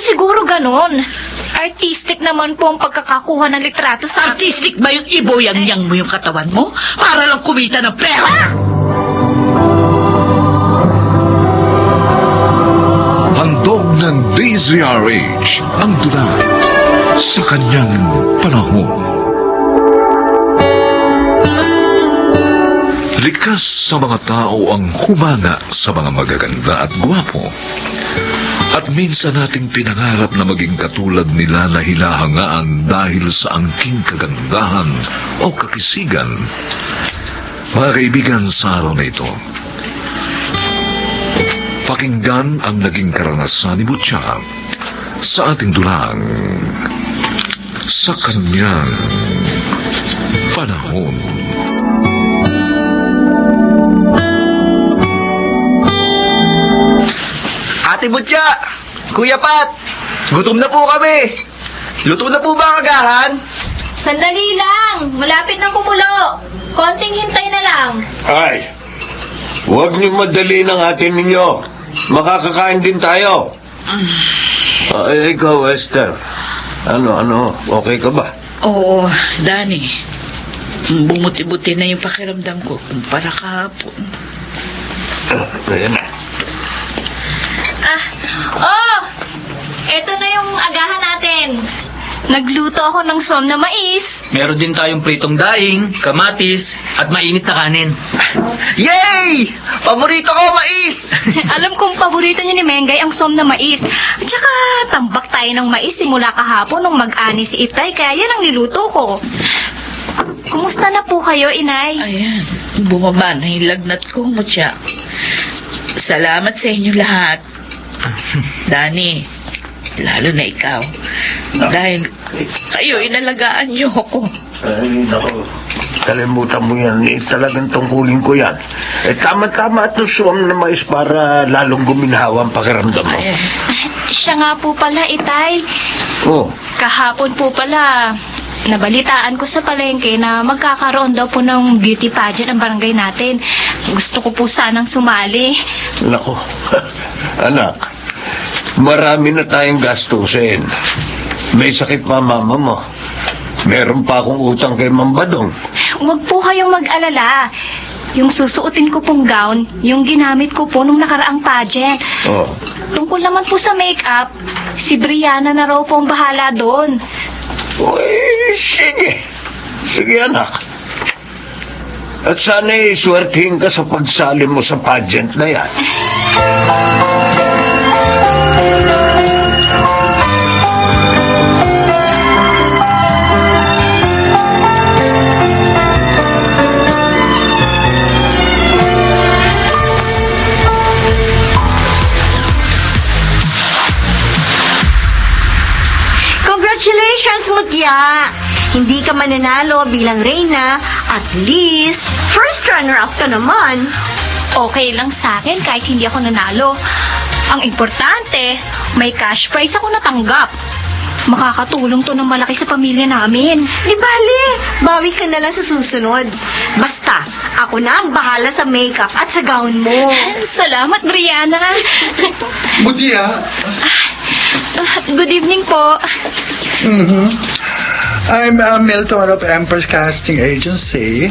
siguro ganon. Artistic naman po ang pagkakakuha ng litrato sa... Artistic ba yung iboyang-yang mo yung katawan mo? Para lang kumita ng pera? Handog ng DZRH ang dula sa kanyang panahon. Likas sa mga tao ang humanga sa mga magaganda at gwapo. At minsan nating pinangarap na maging katulad nila na hinahangaan dahil sa angking kagandahan o kakisigan. Mga kaibigan, sa araw na ito, pakinggan ang naging karanasan ni Butya sa ating dulang sa kanyang panahon. Ate Butya! Kuya Pat! Gutom na po kami! Luto na po ba ang agahan? Sandali lang! Malapit ng kumulo! Konting hintay na lang. Ay, huwag niyo madali ng atin ninyo. Makakakain din tayo. Ikaw, Esther. Ano, okay ka ba? Oo, Danny. Bumuti-buti na yung pakiramdam ko kumpara kahapon. Ayan na. Eto na yung agahan natin. Nagluto ako ng swam na mais. Meron din tayong pritong daing, kamatis, at mainit na kanin. Yay! Paborito ko, mais! Alam kong paborito niyo ni Mengay ang swam na mais. At saka tambak tayo ng mais simula kahapon nung mag-ani si Itay, kaya yan ang niluto ko. Kumusta na po kayo, Inay? Ayan, bumaba na yung lagnat ko, Butya. Salamat sa inyo lahat. Danny, lalo na ikaw. Dahil kayo, inalagaan niyo ako. Ay, naku. Kalimutan mo yan. Talagang tungkulin ko yan. Tama-tama at suwam na mais para lalong guminhawa ang pakiramdam mo. Siya nga po pala, Itay. Oh, Kahapon po pala, nabalitaan ko sa palengke na magkakaroon daw po ng beauty pageant ang barangay natin. Gusto ko po sanang sumali. naku. Anak, marami na tayong gastusin. May sakit pa mama mo. Meron pa akong utang kay Ma'am Badong. Huwag po kayong mag-alala. Yung susuotin ko pong gown, yung ginamit ko po nung nakaraang pageant. Oh, Tungkol naman po sa make-up, si Brianna na raw po ang bahala doon. uy, sige. Sige, anak. At sana'y swertihin ka sa pagsali mo sa pageant na yan. Congratulations, Mutya! Hindi ka mananalo bilang reyna, at least, first runner-up ka naman. Okay lang sa akin kahit hindi ako nanalo. Ang importante, may cash prize ako natanggap. Makakatulong to ng malaki sa pamilya namin. Di bale, bawi ka na lang sa susunod. Basta, ako na ang bahala sa makeup at sa gown mo. Salamat, Brianna. Butya. Good evening po. I'm Milton of Empress Casting Agency.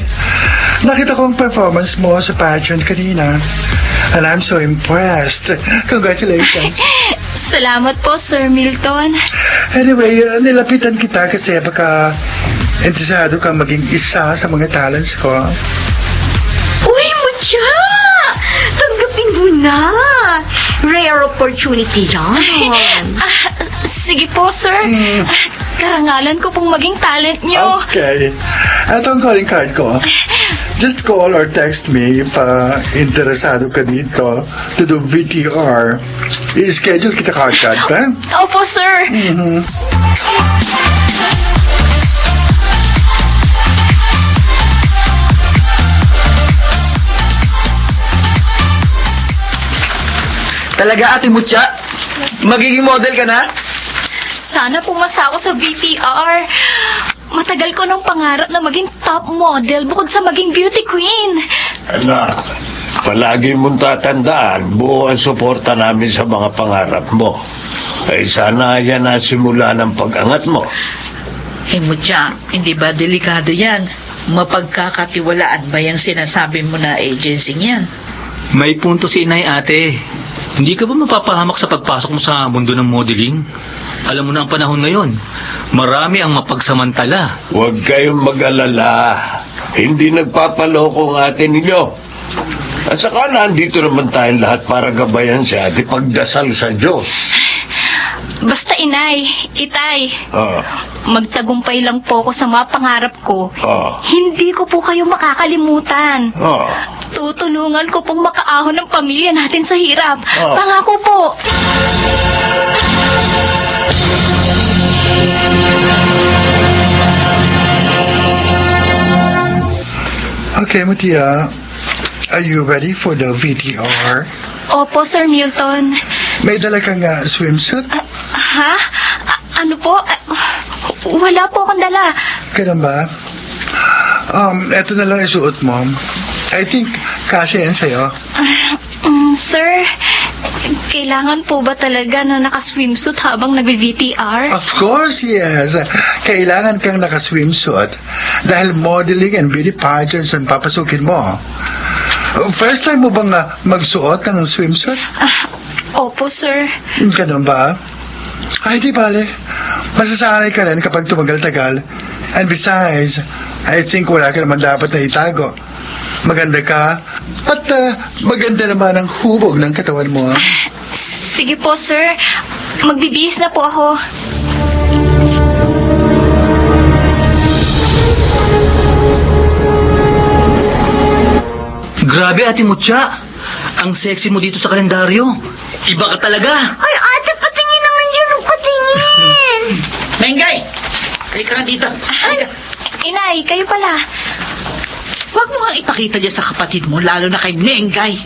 Nakita ko ang performance mo sa pageant kanina. And I'm so impressed. Congratulations. Salamat po, Sir Milton. Anyway, nilapitan kita kasi baka interesado kang maging isa sa mga talents ko. Uy, Mutya! Tanggapin mo na! Rare opportunity yan. Sige po, sir. Karangalan ko pong maging talent nyo. Okay. Ito ang calling card ko. Just call or text me if interesado ka dito to do VTR. I-schedule kita kagad, ha? Opo, sir. Talaga, Ate Mutya? Magiging model ka na? Sana pumasa ako sa VTR. Matagal ko ng pangarap na maging top model bukod sa maging beauty queen. Anak, palagi mong tatandaan, buo ang suporta namin sa mga pangarap mo. Ay sana yan ang simula ng pag-angat mo. Mutya, hindi ba delikado yan? Mapagkakatiwalaan ba yung sinasabi mo na agency yan? May punto si inay, ate. Hindi ka ba mapapahamak sa pagpasok mo sa mundo ng modeling? Alam mo na ang panahon ngayon. Marami ang mapagsamantala. Huwag kayong mag-alala. Hindi nagpapaloko ang ate ninyo. At saka nandito naman tayong lahat para gabayan siya at ipagdasal sa Diyos. Basta inay, itay, Ah, magtagumpay lang po ako sa mga pangarap ko. ah, Hindi ko po kayo makakalimutan. ah. Tutulungan ko pong makaahon ng pamilya natin sa hirap. Oh. Pangako po. Okay, Mutia. Are you ready for the VTR? Opo, Sir Milton. May dala kang swimsuit? Ha? Ano po? Wala po akong dala. Ganun ba? Eto na lang isuot mo. I think kasi yan sa'yo. Sir, kailangan po ba talaga na naka-swimsuit habang nag-VTR? Of course, yes. Kailangan kang naka-swimsuit dahil modeling and beauty pageants ang papasukin mo. First time mo bang magsuot ng swimsuit? Opo, sir. Ganun ba? Ay, di bale. Masasanay ka rin kapag tumagal-tagal. And besides, I think wala ka naman dapat na itago. Maganda ka. At maganda naman ang hubog ng katawan mo. Sige po, sir. Magbibihis na po ako. Grabe, Ate Mutya. Ang sexy mo dito sa kalendaryo. Iba ka talaga. Ay, ate, patingin naman dyan ang patingin. Mengay! Halika ka dito. Halika. Inay, kayo pala. Huwag mo nga ipakita dyan sa kapatid mo, lalo na kay Mengay.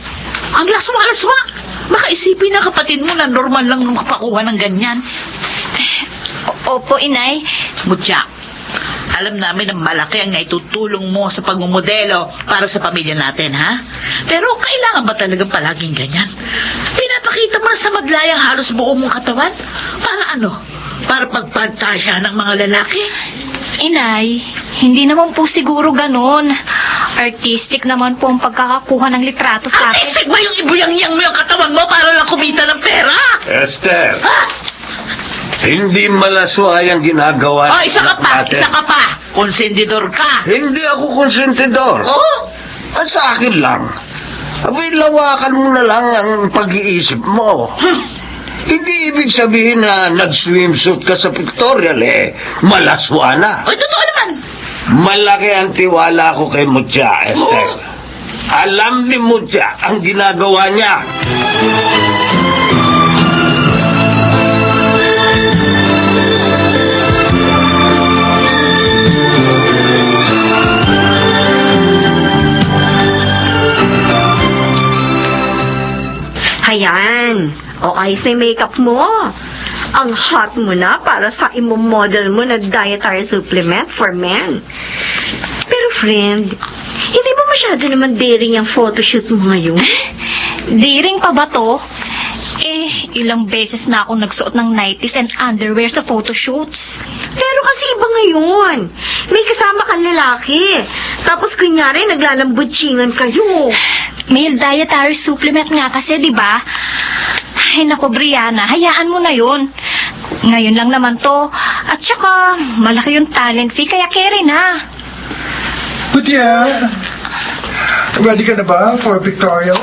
Ang laswa-laswa. Makaisipin ng kapatid mo na normal lang nung kapakuha ng ganyan. Opo, inay. Mutya, alam namin na malaki ang naitutulong mo sa pagmumodelo para sa pamilya natin, ha? Pero kailangan ba talagang palaging ganyan? Pinapakita mo na sa madlayang halos buo mong katawan? Para ano? Para pagpantasya ng mga lalaki? Inay, hindi naman po siguro ganun. Artistic naman po ang pagkakakuha ng litrato sa akin. Artistic ba yung ibuyang-yang mo yung katawan mo para lang kumita ng pera? Esther, Ha? hindi malaswa ang ginagawa Oh, isa ka anak pa! natin. Isa ka pa! Konsentidor ka! Hindi ako konsentidor. Oh? At sa akin lang. Abay, lawakan mo na lang ang pag-iisip mo. Hindi ibig sabihin na nag-swimsuit ka sa pictorial malaswa na. Ay, totoo naman! Malaki ang tiwala ko kay Mutya, Esther. Alam ni Mutya ang ginagawa niya. Ayan. O, ayos na yung makeup mo. Ang hot mo na para sa imomodel mo na dietary supplement for men. Pero friend, hindi ba masyado naman daring ang photoshoot mo ngayon? Daring pa ba to? Ilang beses na ako nagsuot ng nighties and underwear sa photoshoots. Pero kasi iba ngayon. May kasama kang lalaki. Tapos kunyari naglalambutsingan kayo. Male dietary supplement nga kasi, di ba? Ay, naku, Brianna, hayaan mo na yun. Ngayon lang naman to. At saka, malaki yung talent fee, kaya carry na. Mutia, ready ka na ba for pictorial?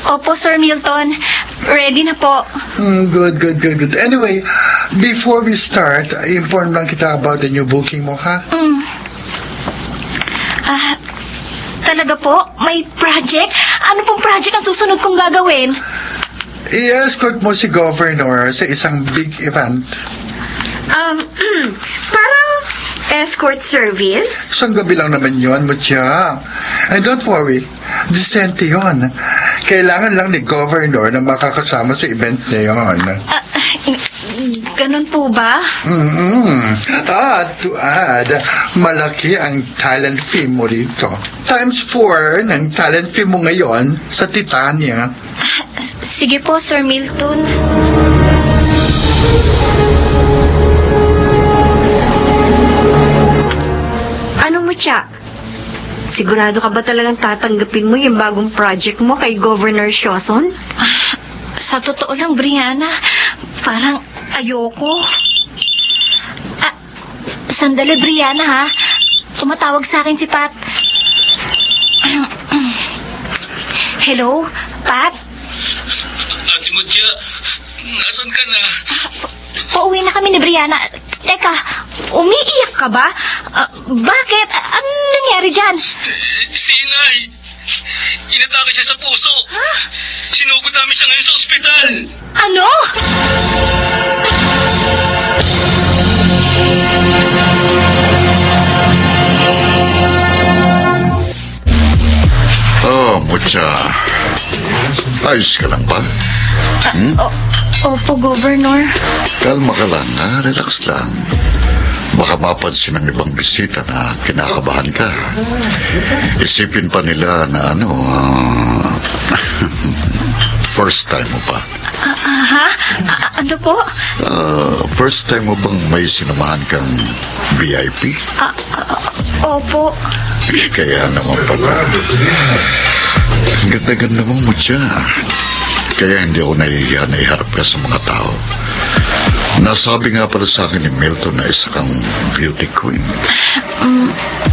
Opo, Sir Milton. Ready na po. Good. Anyway, before we start, inform lang kita about the new booking mo, ha? Talaga po? May project? Ano pong project ang susunod kong gagawin? I-escort mo si Governor sa isang big event. Parang escort service? Isang gabi lang naman yun, Mutia. And don't worry, decente yun. Kailangan lang ni Governor na makakasama sa event na yun. Ganun po ba? To add, malaki ang talent fee mo rito. Times 4 ng talent fee mo ngayon sa Titania. Sige po, Sir Milton. Mucha? Sigurado ka ba talagang tatanggapin mo yung bagong project mo kay Governor Sioson? Sa totoo lang, Brianna, parang ayoko. Sandali, Brianna, ha? Tumatawag sa akin si Pat. Hello, Pat? Ate Mucha, nasan ka na? Pauwi na kami ni Brianna. Teka, umiiyak ka ba? Bakit? Ano nangyari dyan? Si Inay! Inatake siya sa puso! Ha? Sinugod namin siya ngayon sa ospital! Ano? Oh, Mucha. Ayos ka lang ba? Opo, Governor. Kalma ka lang, ha? Relax lang. Baka mapansin ng ibang bisita na kinakabahan ka. Isipin pa nila na first time mo pa. Ha? Ano po? First time mo bang may sinamahan kang VIP? Opo. Kaya naman pala. Ang ganda-ganda mo, Mucha. Kaya hindi ako nahihiya na iharap ka sa mga tao. Nasabi nga pala sa akin ni Milton na isa kang beauty queen.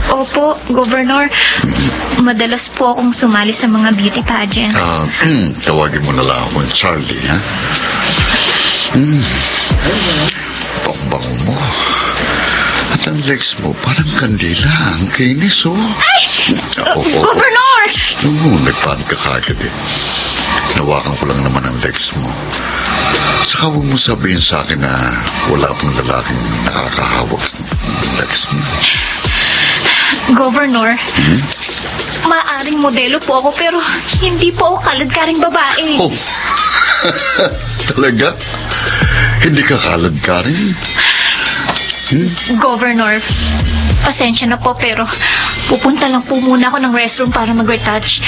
Opo, Governor. Madalas po akong sumali sa mga beauty pageants. Tawagin mo na lang akong Charlie, ha? Bango mo. At ang legs mo parang kandila. Ang kinis, oh. Ay! Governor! Nagpanik ka kagad eh. Nawakan ko lang naman ang legs mo. Saka huwag mo sabihin sa akin na wala pang lalaking nakakahawak ng legs mo. Governor, maaring modelo po ako pero hindi po ako kaladkaring babae. Oh, talaga? Hindi ka kalad ka rin? Governor, pasensya na po pero pupunta lang po muna ako ng restroom para mag-retouch.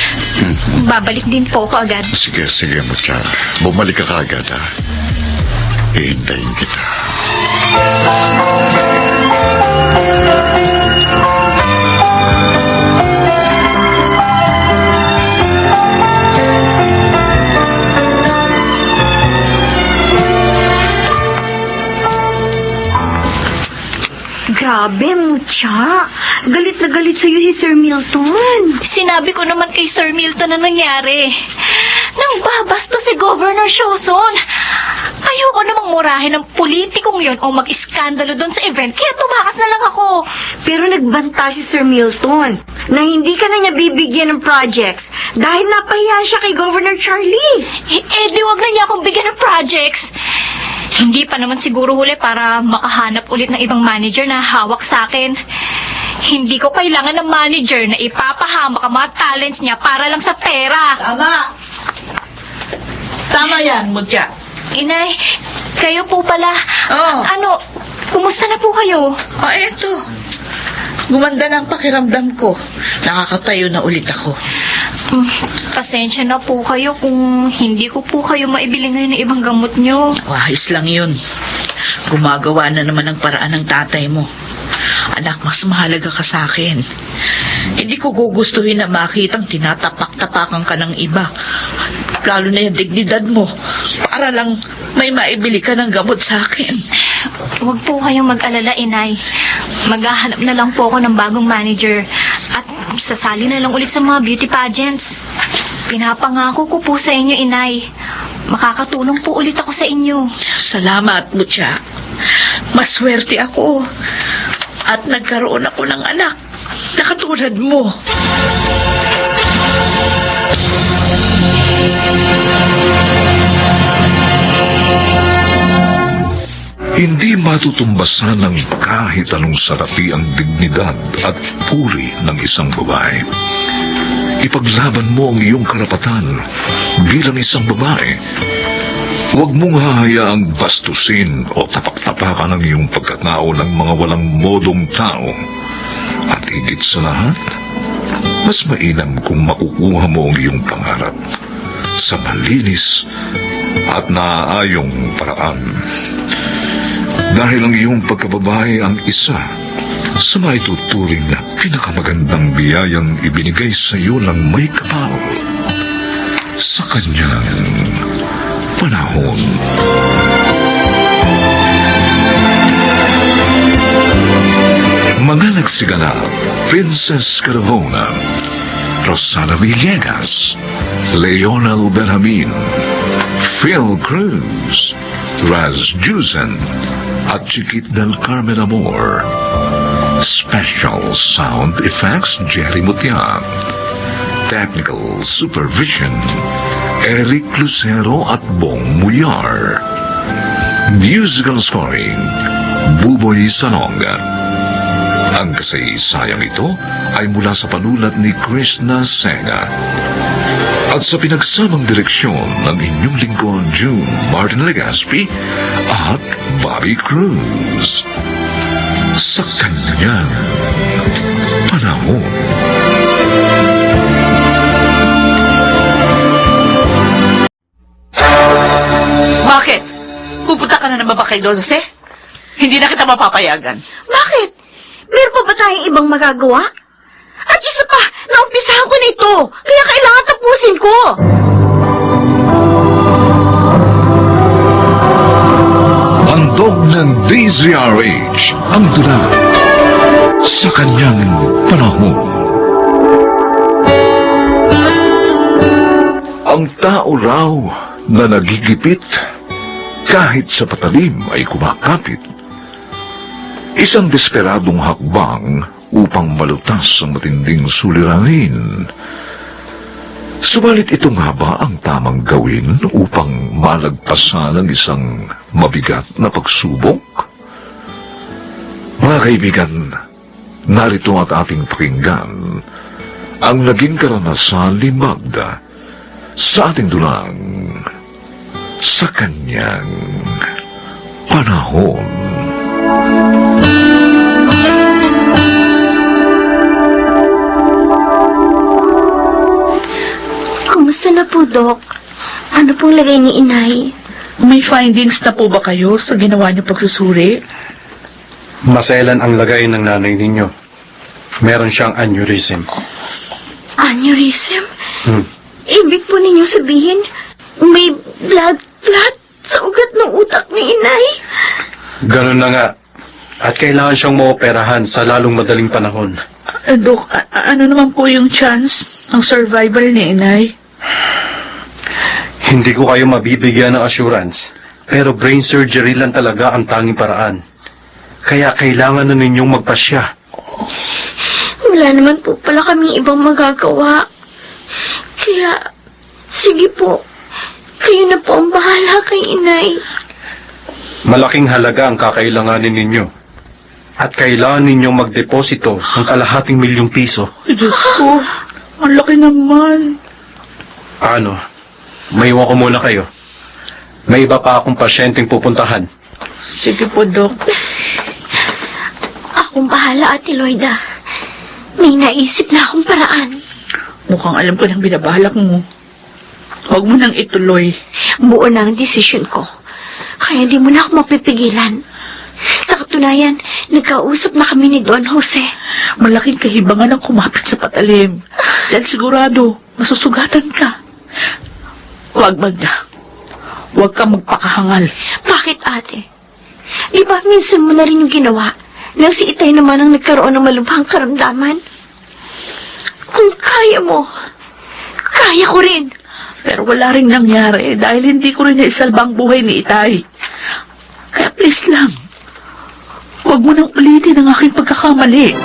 Babalik din po ako agad. Sige, Mucha. Bumalik ka kagad, ha? Hihintayin kita. Grabe, Mucha. Galit na galit sa'yo si Sir Milton. Sinabi ko naman kay Sir Milton na nangyari. Nang babasto si Governor Sioson. Ayoko namang murahin ng politikong yon o mag-iskandalo doon sa event, kaya tumakas na lang ako. Pero nagbanta si Sir Milton na hindi ka na niya bibigyan ng projects dahil napahiya siya kay Governor Charlie. Di wag na niya akong bigyan ng projects. Hindi pa naman siguro huli para makahanap ulit ng ibang manager na hawak sa akin. Hindi ko kailangan ng manager na ipapahamak ang mga talents niya para lang sa pera. Tama yan, Mucha. Inay, kayo po pala. Oh. Kumusta na po kayo? Eto. Gumanda na ang pakiramdam ko. Nakakatayo na ulit ako. Pasensya na po kayo kung hindi ko po kayo maibili ngayon ng ibang gamot nyo. Wahis lang yun. Gumagawa na naman ang paraan ng tatay mo. Anak, mas mahalaga ka sa akin. Hindi ko gugustuhin na makitang tinatapak-tapakan ka ng iba. Lalo na yung dignidad mo. Para lang may maibili ka ng gamot sa akin. Huwag po kayong mag-alala, Inay. Maghahanap na lang po ako ng bagong manager. At sasali na lang ulit sa mga beauty pageants. Pinapangako ko po sa inyo, Inay. Makakatulong po ulit ako sa inyo. Salamat, Mucha. Maswerte ako. At nagkaroon ako ng anak na katulad mo. Hindi matutumbasan ng kahit anong salapi ang dignidad at puri ng isang babae. Ipaglaban mo ang iyong karapatan bilang isang babae. Huwag mong hahayaang bastusin o tapak-tapakan ang iyong pagkatao ng mga walang modong tao. At higit sa lahat, mas mainam kung makukuha mo ang iyong pangarap sa malinis at naaayong paraan. Dahil ang iyong pagkababae ang isa sa maituturing na pinakamagandang biyayang ibinigay sa iyo ng may kapal sa kanyang panahon. Mga nagsiganap, Princess Caravona, Rosana Villegas, Leonel Benjamin, Phil Cruz, Raz Jusen, at Chiquit del Carmen Amor. Special Sound Effects, Jerry Mutia. Technical Supervision, Eric Lucero at Bong Muyar. Musical Scoring, Buboy Salonga. Ang kasaysayang ito ay mula sa panulat ni Krishna Senga. At sa pinagsamang direksyon ng inyong lingkod June Martin Legaspi at Bobby Cruz. Sa kanyang panahon. Bakit? Pupunta ka na naman ba kay Don Jose? Hindi na kita mapapayagan. Bakit? Meron pa ba tayong ibang magagawa? At isa pa, naumpisahan ko na ito. Kaya kailangan tapusin ko. Handog ng DZRH ang tula sa kanyang panahon. Ang tao raw na nagigipit kahit sa patalim ay kumakapit. Isang desperadong hakbang upang malutas ang matinding suliranin. Subalit ito nga ba ang tamang gawin upang malagpasan ang isang mabigat na pagsubok? Mga kaibigan, narito at ating pakinggan ang naging karanasan ni Magda sa ating dulang sa kanyang panahon. Kumusta na po, Dok? Ano pong lagay ni Inay? May findings na po ba kayo sa ginawa niyo pagsusuri? Maselan ang lagay ng nanay ninyo. Meron siyang aneurysm. Aneurysm? Hmm. Ibig po ninyo sabihin, may blood clot sa ugat ng utak ni Inay? Ganun na nga. At kailangan siyang maoperahan sa lalong madaling panahon. Dok, ano naman po yung chance ng survival ni Inay? Hindi ko kayo mabibigyan ng assurance, pero brain surgery lang talaga ang tanging paraan. Kaya kailangan na ninyong magpasya. Wala naman po pala kaming ibang magagawa. Kaya, sige po. Kayo na po ang bahala kay Inay. Malaking halaga ang kakailanganin ninyo. At kailangan ninyong magdeposito ng ₱250,000. Diyos ko, ang laki naman. Ano? May iwan ko muna kayo. May iba pa akong pasyenteng pupuntahan. Sige po, Dok. Akong bahala, Ate Loida. May naisip na akong paraan. Mukhang alam ko nang binabalak mo. Huwag mo nang ituloy. Buo na ang desisyon ko. Kaya di mo na ako mapipigilan. Sa katunayan, nagkausap na kami ni Don Jose. Malaking kahibangan ang kumapit sa patalim. Dahil sigurado, masusugatan ka. Huwag, Magda. Huwag ka magpakahangal. Bakit, ate? Di ba minsan mo na rin yung ginawa nang si Itay naman ang nagkaroon ng malubhang karamdaman? Kung kaya mo, kaya ko rin. Pero wala rin nangyari dahil hindi ko rin naisalba ang buhay ni Itay. Kaya please lang, huwag mo nang ulitin ang aking pagkakamali.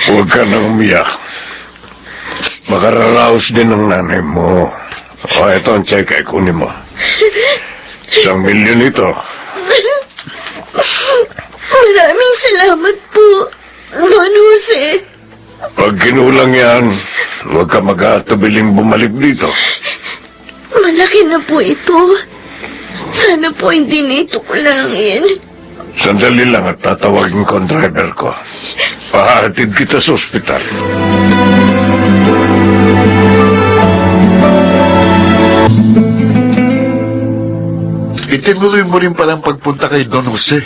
Huwag ka nang umiyak. Makararaos din ng nanay mo. O, ito ang check ay kunin mo. 1,000,000 ito. Maraming salamat po, Don Jose. Pag kinulang yan, huwag ka mag-aatubiling bumalik dito. Malaki na po ito. Sana po hindi na ito kulangin. Sandali lang at tatawagin ko ang driver ko. Pahatid kita sa ospital. Itinuloy mo rin palang pagpunta kay Don Jose.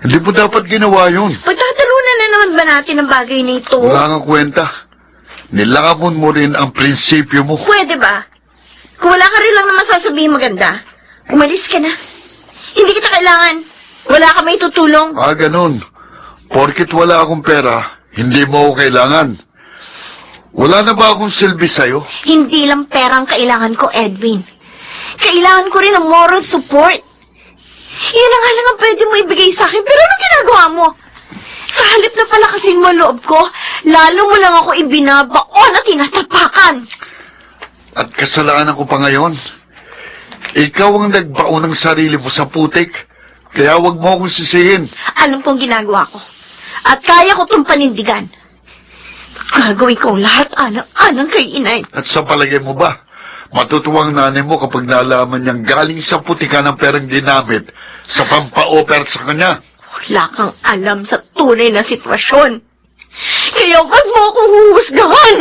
Hindi mo dapat ginawa yun. Pagtatalunan na naman ba natin ang bagay na ito? Wala kang kwenta. Nilangamon mo rin ang prinsipyo mo. Pwede ba? Kung wala ka rin lang naman sasabihin maganda, umalis ka na. Hindi kita kailangan. Wala ka may tutulong. Ganun. Porket wala akong pera, hindi mo ako kailangan. Wala na ba akong silbi sa'yo? Hindi lang perang kailangan ko, Edwin. Kailangan ko rin ng moral support. Yan ang nga lang ang pwede mo ibigay sa akin, pero anong ginagawa mo? Sa halip na palakasin mo ang loob ko, lalo mo lang ako ibinabaon at tinatapakan. At kasalanan ko pa ngayon. Ikaw ang nagbaon ng sarili mo sa putik, kaya wag mo akong sisihin. Alam ko ang ginagawa ko. At kaya ko itong panindigan. Gagawin ko ang lahat alang kay inay. At sa palagay mo ba, matutuwang nanay mo kapag nalaman niyang galing sa putikan ng perang ginamit sa pampa-offer sa kanya? Wala kang alam sa tunay na sitwasyon. Kaya wag mo akong huhusgahan.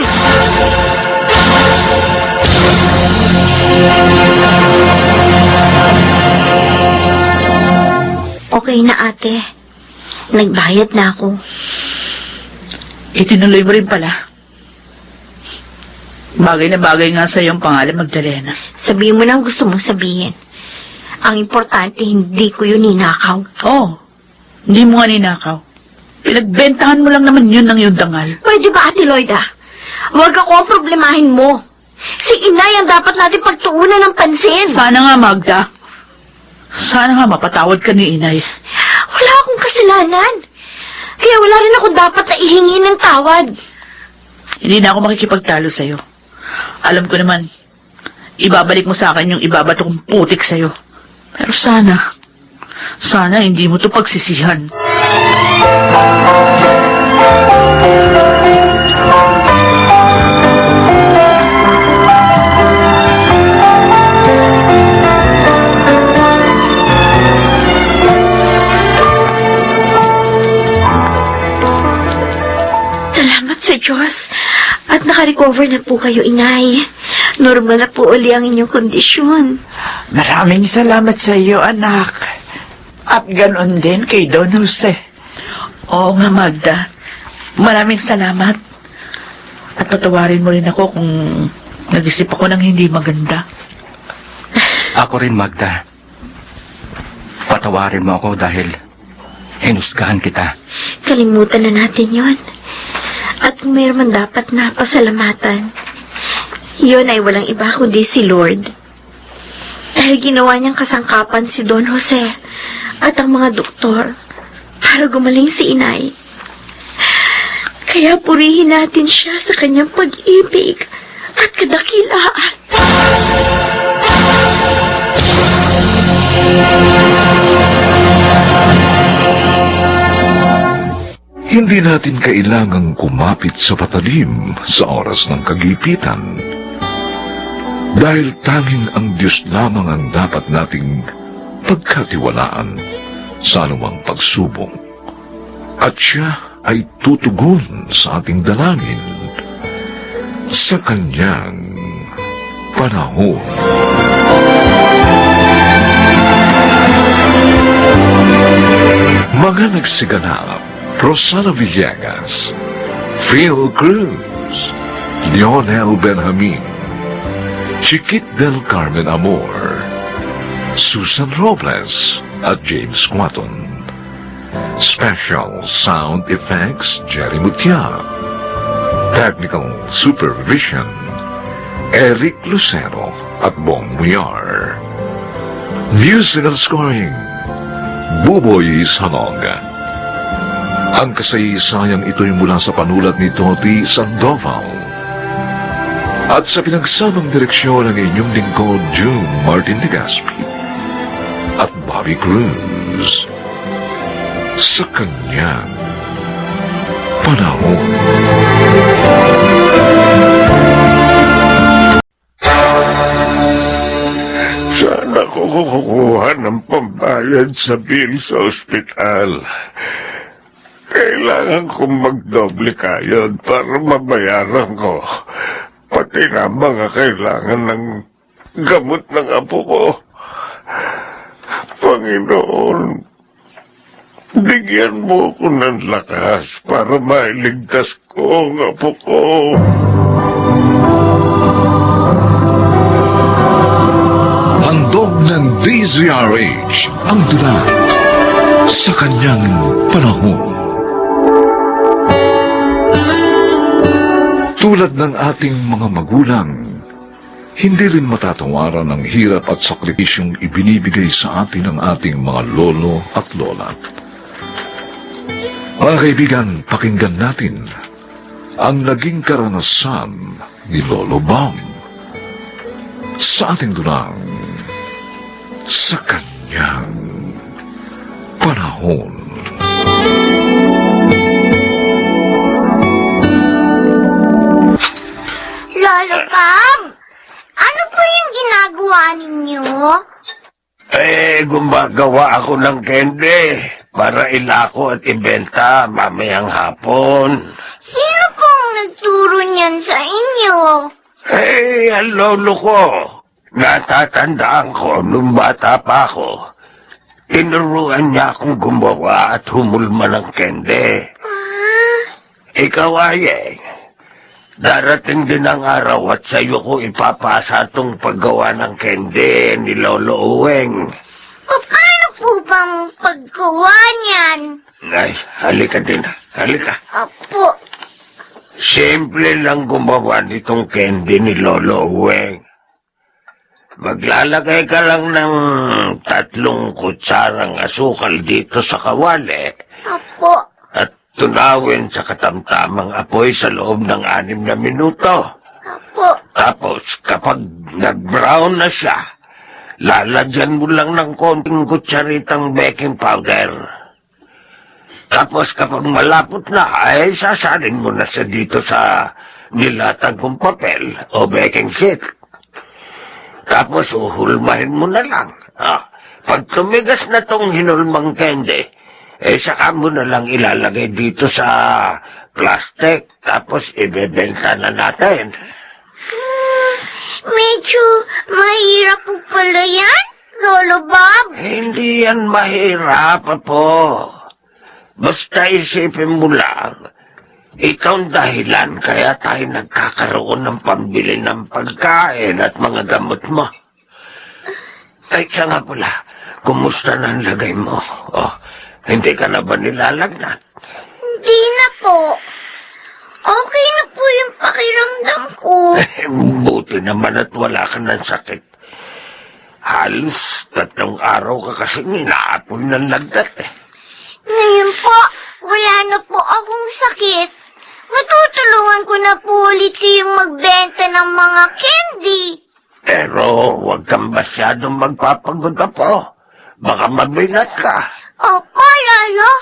Okay na, ate. Nagbayad na ako. Itinuloy mo rin pala. Bagay na bagay nga sa'yo ang pangalan Magdalena. Sabihin mo na ang gusto mong sabihin. Ang importante, hindi ko yun ninakaw. Oo, hindi mo nga ninakaw. Pinagbentahan mo lang naman yun ng iyong dangal. Pwede ba, Ate Loida? Huwag ako ang problemahin mo. Si inay ang dapat natin pagtuunan ng pansin. Sana nga, Magda. Sana nga mapatawad ka ni inay. Wala akong kasalanan. Kaya wala rin ako dapat na ihingi ng tawad. Hindi na ako makikipagtalo sa'yo. Alam ko naman, ibabalik mo sa akin yung ibabato kong putik sa'yo. Pero sana hindi mo to pagsisihan. Salamat sa Diyos. At nakarecover na po kayo, inay. Normal na po uli ang inyong kondisyon. Maraming salamat sa iyo, anak. At ganon din kay Don Jose. Oo nga, Magda. Maraming salamat. At patawarin mo rin ako kung nag-isip ako ng hindi maganda. Ako rin, Magda. Patawarin mo ako dahil hinusgahan kita. Kalimutan na natin yon. At kung mayroon man dapat na pasalamatan, yun ay walang iba kundi si Lord. Dahil ginawa niyang kasangkapan si Don Jose at ang mga doktor para gumaling si inay. Kaya purihin natin siya sa kanyang pag-ibig at kadakilaan. Hindi natin kailangang kumapit sa patalim sa oras ng kagipitan. Dahil tanging ang Diyos lamang ang dapat nating pagkatiwalaan sa anumang pagsubok. At siya ay tutugon sa ating dalangin sa kanyang panahon. Mga nagsiganap: Rosana Villegas, Phil Cruz, Lionel Benjamin, Chiquit del Carmen Amor, Susan Robles at James Quaton. Special Sound Effects, Jerry Mutia. Technical Supervision, Eric Lucero at Bong Muyar. Musical Scoring, Buboy Salonga. Ang kasaysayang ito'y mula sa panulat ni Toti Sandoval. At sa pinagsamang direksyon ng inyong lingkod, June Martin Legaspi at Bobby Cruz. Sa kanyang panahon. ako kukuha ng pambayad sa bill sa ospital. Kailangan kong magdoble kayod para mabayaran ko. Pati na mga kailangan ng gamot ng apo ko. Panginoon, bigyan mo ko ng lakas para mailigtas ko ang apo ko. Handog ng DZRH ang tula sa kanyang panahon. Tulad ng ating mga magulang, hindi rin matatawaran ang hirap at sakripisyong ibinibigay sa atin ng ating mga lolo at lola. Mga kaibigan, pakinggan natin ang naging karanasan ni Lolo Bam sa ating dulang sa kanyang panahon. Lolo Bam, ano po yung ginagawa ninyo? Gumagawa ako ng candy para ilako at ibenta mamayang hapon. Sino pong nagturo niyan sa inyo? Ang lolo ko. Natatandaan ko nung bata pa ako. Tinuruan niya akong gumawa at humulma ng candy. Ikaw, Ayeng, darating din ang araw at sa'yo ko ipapasa itong paggawa ng candy ni Lolo Uweng. Paano po bang paggawa niyan? Ay, halika din. Halika. Apo, Simple lang gumawa nitong candy ni Lolo Uweng. Maglalagay ka lang ng 3 kutsarang asukal dito sa kawali apo, at tunawin sa katamtamang apoy sa loob ng 6 na minuto. apo. Tapos, kapag nag-brown na siya, lalagyan mo lang ng konting kutsaritang baking powder. Tapos, kapag malapot na, ay sasalin mo na siya dito sa nilatag kong papel o baking sheet. Tapos, uhulmahin mo na lang. Pag tumigas na tong hinulmang candy, saka mo na lang ilalagay dito sa plastic. Tapos, ibebenta na natin. Medyo mahirap po pala yan, Lolo Bob. Hindi yan mahirap, po. Basta isipin mo lang, ikaw ang dahilan kaya tayo nagkakaroon ng pambili ng pagkain at mga gamot mo. Ay, siya nga pala, kumusta na ang lagay mo? Hindi ka na ba nilalagnat? Hindi na po. Okay na po yung pakiramdam ko. Buti naman at wala ka ng sakit. Halos 3 araw ka kasi ninaapoy ng lagnat Ngayon po, wala na po akong sakit. Matutulungan ko na po ulit kayong magbenta ng mga candy. Pero huwag kang masyadong magpapagod po. Baka mabigat ka. Opo, Lolo.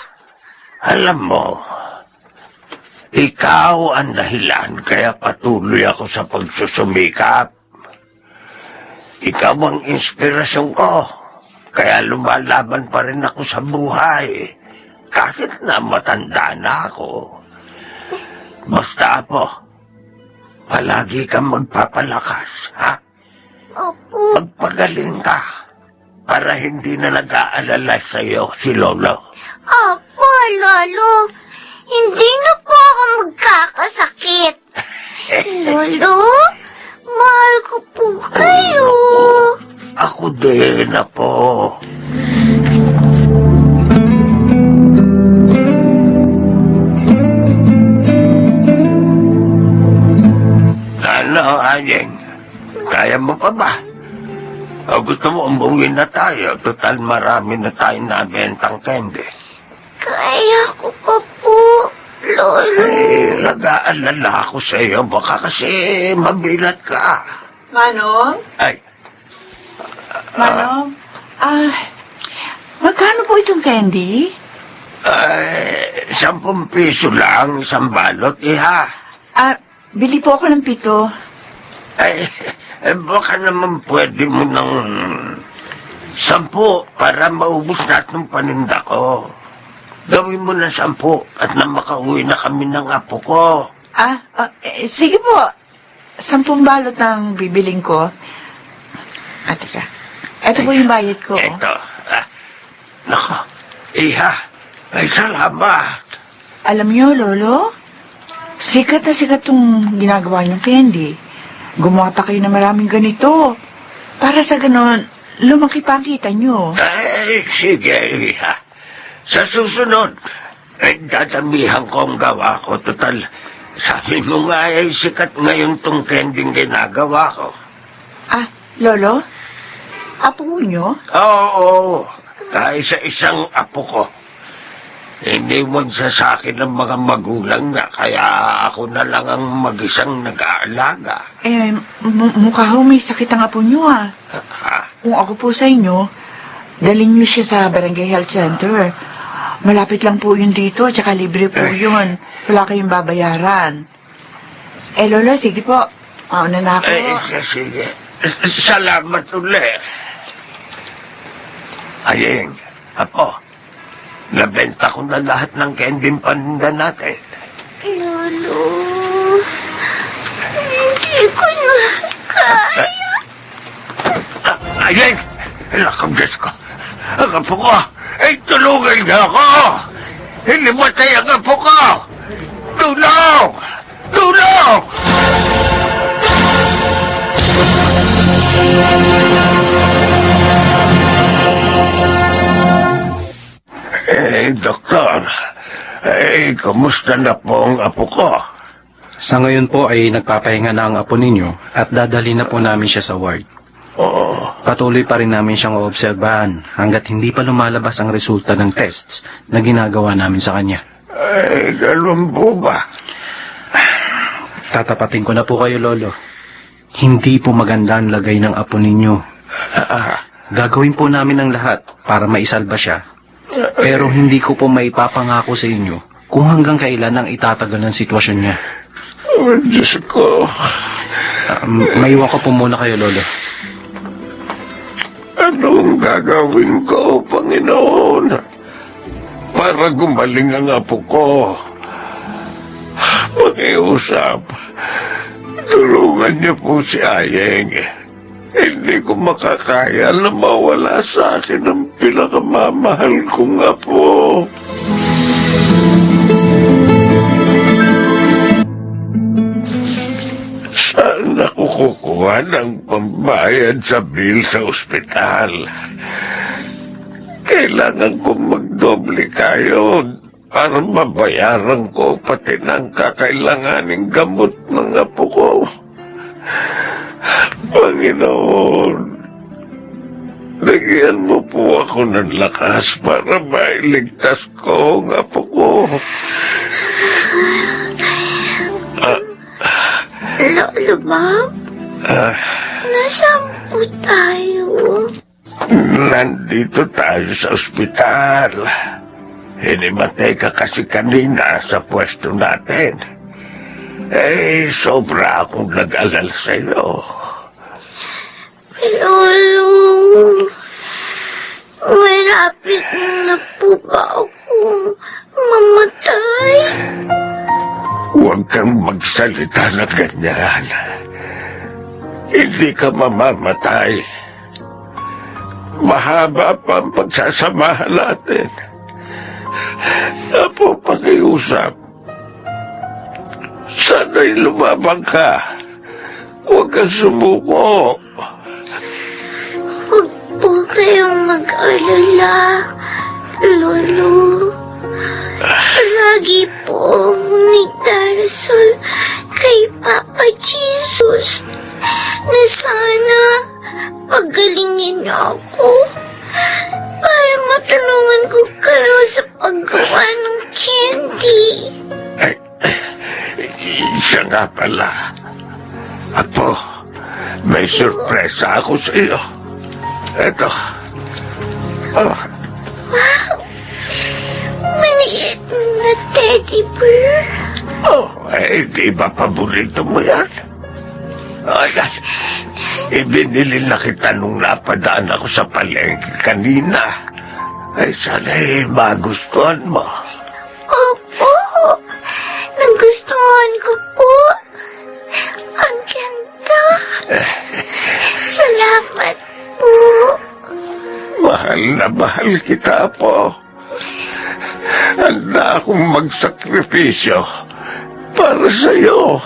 Alam mo, ikaw ang dahilan kaya patuloy ako sa pagsusumikap. Ikaw ang inspirasyon ko, kaya lumalaban pa rin ako sa buhay, kahit na matanda na ako. Basta po, palagi kang magpapalakas, ha? Opo. Magpagaling ka, para hindi na nag-aalala sa'yo si Lolo. Opo, Lolo. Hindi na po ako magkakasakit. Lolo, mahal ko po kayo. Ako din na po. Ano, Anyeng? Kaya mo pa ba? O gusto mo umuwi na tayo? Total marami na tayong nabentang candy. Kaya ko pa po, Lolo. Nag-aalala ako sa iyo. Baka kasi mabilat ka. Manong? Ay, Manong? Magkano po itong candy? 10 piso lang, 1 balot, iha. Bili po ako ng 7. Ay, baka naman pwede mo nang 10 para maubos natin ng paninda ko. Gawin mo na 10 at na makauwi na kami ng apo ko. Sige po. 10 balot ang bibiling ko. Teka. Ito po yung bayad ko. Ito. Nako, iha. Ay, salamat. Alam niyo, Lolo, sikat na sikat itong ginagawa niyong candy. Gumawa pa kayo na maraming ganito. Para sa ganon, lumaki pa ang kita niyo. Ay, sige, iha. Sa susunod, dadamihan ko ang gawa ko. Total, sabi mo nga ay sikat ngayon tong kending ginagawa ko. Lolo? Apo niyo? Oo, kahit sa isang apo ko. Iniwan siya sa akin ng mga magulang na, kaya ako na lang ang mag-isang nag-aalaga. Mukha ho may sakit ang apo niyo Kung ako po sa inyo, dalhin niyo siya sa Barangay Health Center. Malapit lang po yun dito, tsaka libre po yun. Wala kayong babayaran. Lola, sige po. Mauna na ako. Sige. Salamat ulit. Ayeng, apo, nabenta ko na lahat ng kending paninda natin. Lolo, hindi ko na kaya. Ayeng, nakang Diyos ko. Ang apo ko, ay tulungan niya ako. Hindi matay ang apo ko. Tulong! Tulong! Doktor, kumusta na po ang apo ko? Sa ngayon po ay nagpapahinga na ang apo ninyo at dadali na po namin siya sa ward. Oo. Patuloy pa rin namin siyang oobserbahan hanggat hindi pa lumalabas ang resulta ng tests na ginagawa namin sa kanya. Ganun po ba? Tatapatin ko na po kayo, Lolo. Hindi po maganda ang lagay ng apo ninyo. Gagawin po namin ang lahat para maisalba siya. Pero hindi ko po maipapangako sa inyo kung hanggang kailan ang itatagal ng sitwasyon niya. Oh, Diyos ko. Maiwan ko po muna kayo, Lolo. Anong gagawin ko, Panginoon, para gumaling ang apo ko? Pakiusap, tulungan niyo po si Ayeng. Hindi ko makakaya na mawala sa akin ang pinakamamahal kong apo. Saan ako kukuha ng pambayad sa bill sa ospital? Kailangan kong magdoble kayo para mabayaran ko pati ng kakailanganing gamot ng apo ko. Panginoon, lagyan mo po ako ng lakas para mailigtas ko ang apo ko. Lolo Bob? Nasaan po tayo? Nandito tayo sa ospital. Hinimatay ka kasi kanina sa pwesto natin. Sobra akong nag-alala sa iyo. Lolo, malapit na po ba akong mamatay? Huwag kang magsalita na ganyan. Hindi ka mamamatay. Mahaba pa ang pagsasamahan natin. Apo, pakiusap. Sana'y lumabang ka. Huwag kang sumuko. Huwag po kayong mag-alala, Lolo. Lagi po nagdarasal kay Papa Jesus na sana pagalingin niyo ako para matulungan ko kayo sa paggawa ng candy. Siya nga pala. Apo, may sorpresa ako sa iyo. Eto. Wow! Maliit na teddy bear. Di ba paborito mo yan? Yan. Ibinili na kita nung napadaan ako sa palengke kanina. Ay, sana'y magustuhan mo. Opo, nagustuhan ko po. Ang ganda. Salamat po. Mahal na mahal kita po. Handa akong magsakripisyo para sa'yo.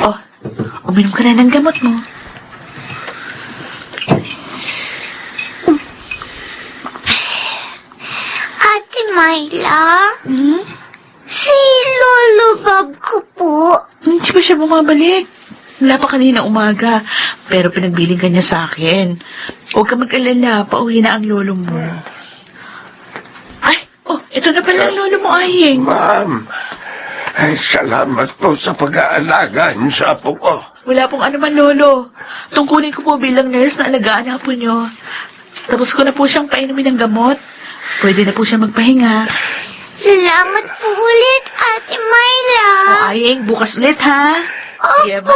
Oh, uminom ka na ng gamot mo. Ate Myla, Hmm? si Lolo Bob ko po. Hindi pa siya bumabalik. Wala pa kanina umaga, pero pinagbiling ka niya sa akin. Huwag ka mag-alala, pauwi na ang lolo mo. Ay, oh, ito na pala ang lolo mo, Ayeng. Ma'am, ay, salamat po sa pag-aalaga niyo sa apo ko. Wala pong anuman, lolo. Tungkulin ko po bilang nurse na alagaan ang apo niyo. Tapos ko na po siyang painumin ng gamot. Pwede na po siya magpahinga. Salamat po ulit, Ate Myla. O, Ayeng, bukas ulit, ha? Opo. Yeah, ba?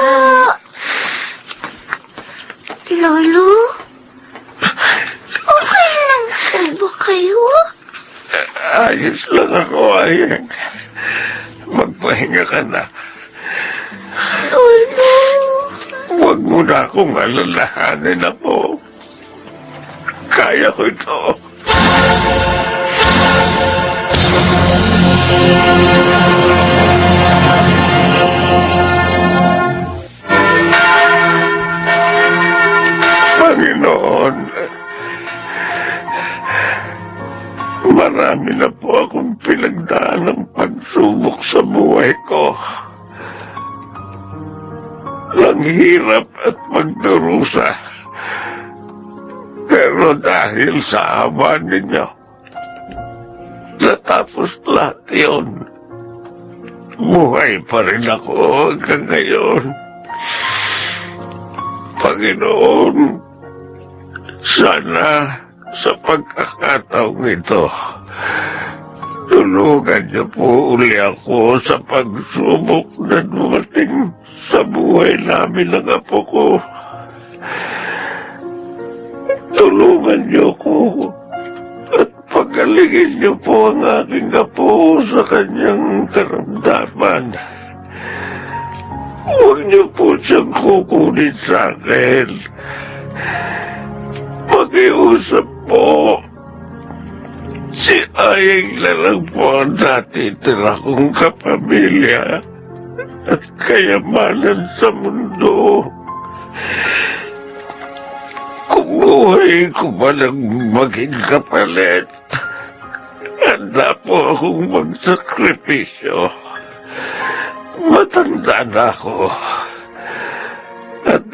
Lolo? Okay lang po ba kayo? Ayos lang ako, Ayeng. Magpahinga ka na. Lolo? Huwag mo na akong alalahanin na po. Kaya ko ito. Panginoon, marami na po akong pinagdaan ng pagsubok sa buhay ko. Ang hirap at magdurusa. Pero dahil sa awa ninyo, natapos lahat yun. Buhay pa rin ako hanggang ngayon. Panginoon, sana sa pagkakataong ito, tulungan niyo po uli ako sa pagsubok na dumating sa buhay namin ng apo ko. Tulungan niyo ko at pagalingin niyo po ang aking apo sa kanyang karamdaman. Huwag niyo po siyang kukunin sa akin. Pakiusap po. Si Ayeng na lang po ang natitira kong kapamilya at kayamanan sa mundo. Kung buhay ko man ang maging kapalit, handa po akong magsakripisyo. Matanda na ako. At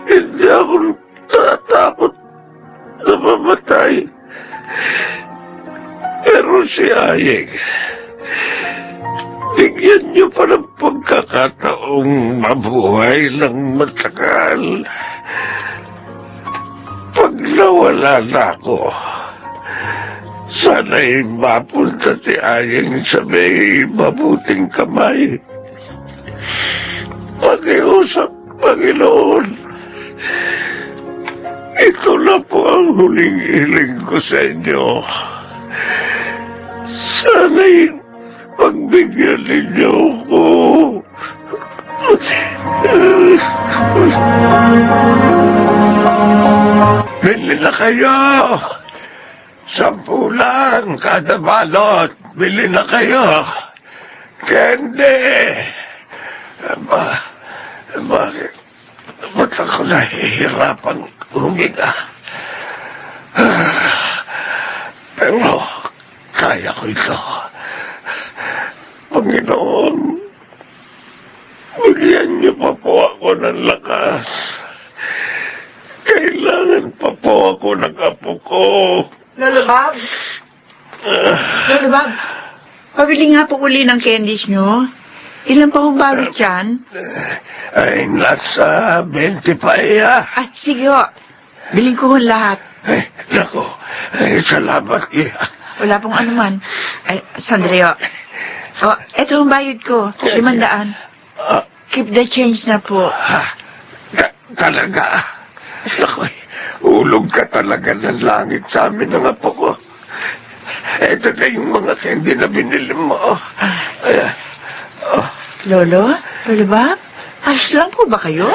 hindi ako tatakot na mamatay. Pero si Ayeng, bigyan niyo pa ng pagkakataong mabuhay ng matagal. Pag nawala na ako, sana'y mapunta si Ayeng sa may mabuting kamay. Pakiusap, Panginoon. Ito na po ang huling hiling ko sa inyo. Sana'y pagbigyan ninyo ko. Bili na kayo! 10 lang kada balot. Bili na kayo. Candy! Bakit? Ba't ako nahihirapang huminga? Pero kaya ko ito. Panginoon, bigyan niyo pa po ako ng lakas. Kailangan pa po ako ng apo ko. Lolo Bob? Lolo Bob, pabili nga po uli ng candies nyo. Ilan pa hong balot yan? Ay, nasa 20 pa iya. Ah, sige ho. Biling ko hong lahat. Ay, naku. Ay, salamat iya. Wala pong anuman. Ay, sandali o. O, eto ang bayad ko. 500. Keep the change na po. Talaga? Nakoy, ulog ka talaga ng langit sa amin ng apo ko. Ito na yung mga candy na binili mo. Lolo? Lolo ba? Ayos lang po ba kayo?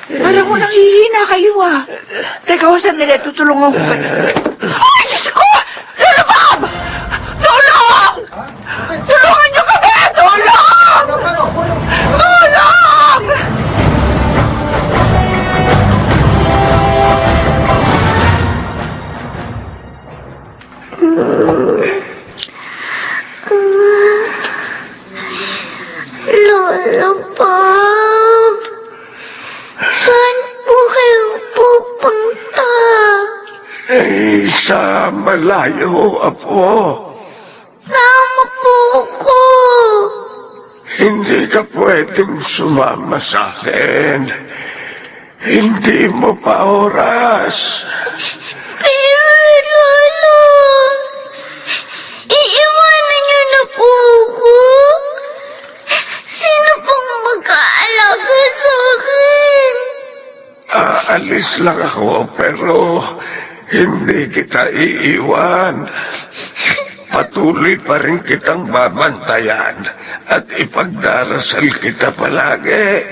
Parang mo nanghihina kayo ah. Teka, sandali, tutulungan ko kayo. Ay, Diyos ko! Lolo Bob! Tulong! Tulungan niyo kami! Tulong! Tulong! Lolo Bob, saan po kayo pupunta? Sa malayo, apo. Sama po ako. Hindi ka pwedeng sumama sa akin. Hindi mo pa oras. Pero, Lolo, iiwanan niyo na po ako. Sino pong mag-aalaga sa akin? Aalis lang ako, pero hindi kita iiwan. Patuloy pa rin kitang babantayan at ipagdarasal kita palagi.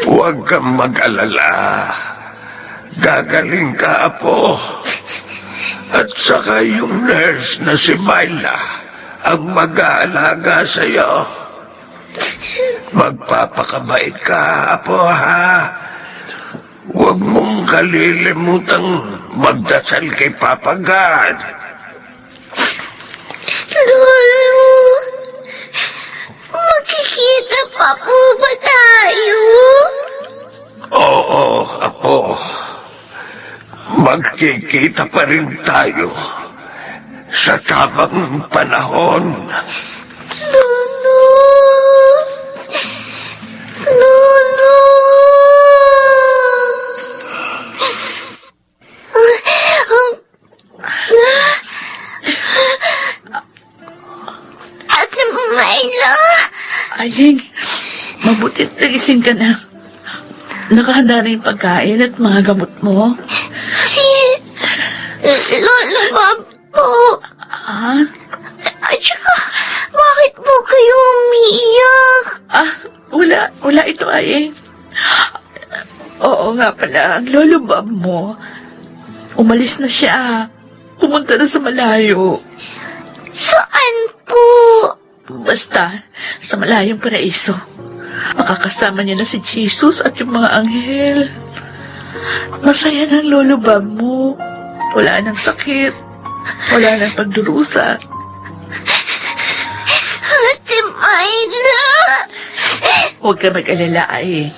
Huwag kang mag-alala. Gagaling ka, apo. At saka yung nurse na si Myla ang mag-aalaga sa'yo. Magpapakabait ka, apo, ha? Huwag mong kalilimutang magdasal kay Papa God. Lolo, magkikita pa po ba tayo? Oo, apo. Magkikita pa rin tayo sa tamang panahon. Lolo! Lolo! Ate Myla! Ayeng, mabutit nagising ka na. Nakahanda na yung pagkain at mga gamot mo. Si Lolo Bob po. Ah? At saka, bakit po kayo umiiyak? Wala ito, Ayeng. Oo nga pala, ang lolo Bob mo, umalis na siya. Pumunta na sa malayo. Saan po? Basta, sa malayong paraiso. Makakasama niya na si Jesus at yung mga anghel. Masaya na ang lolo Bob mo. Wala nang sakit. Wala nang pagdurusa. Ate Myla! Huwag ka mag-alala, Ayeng.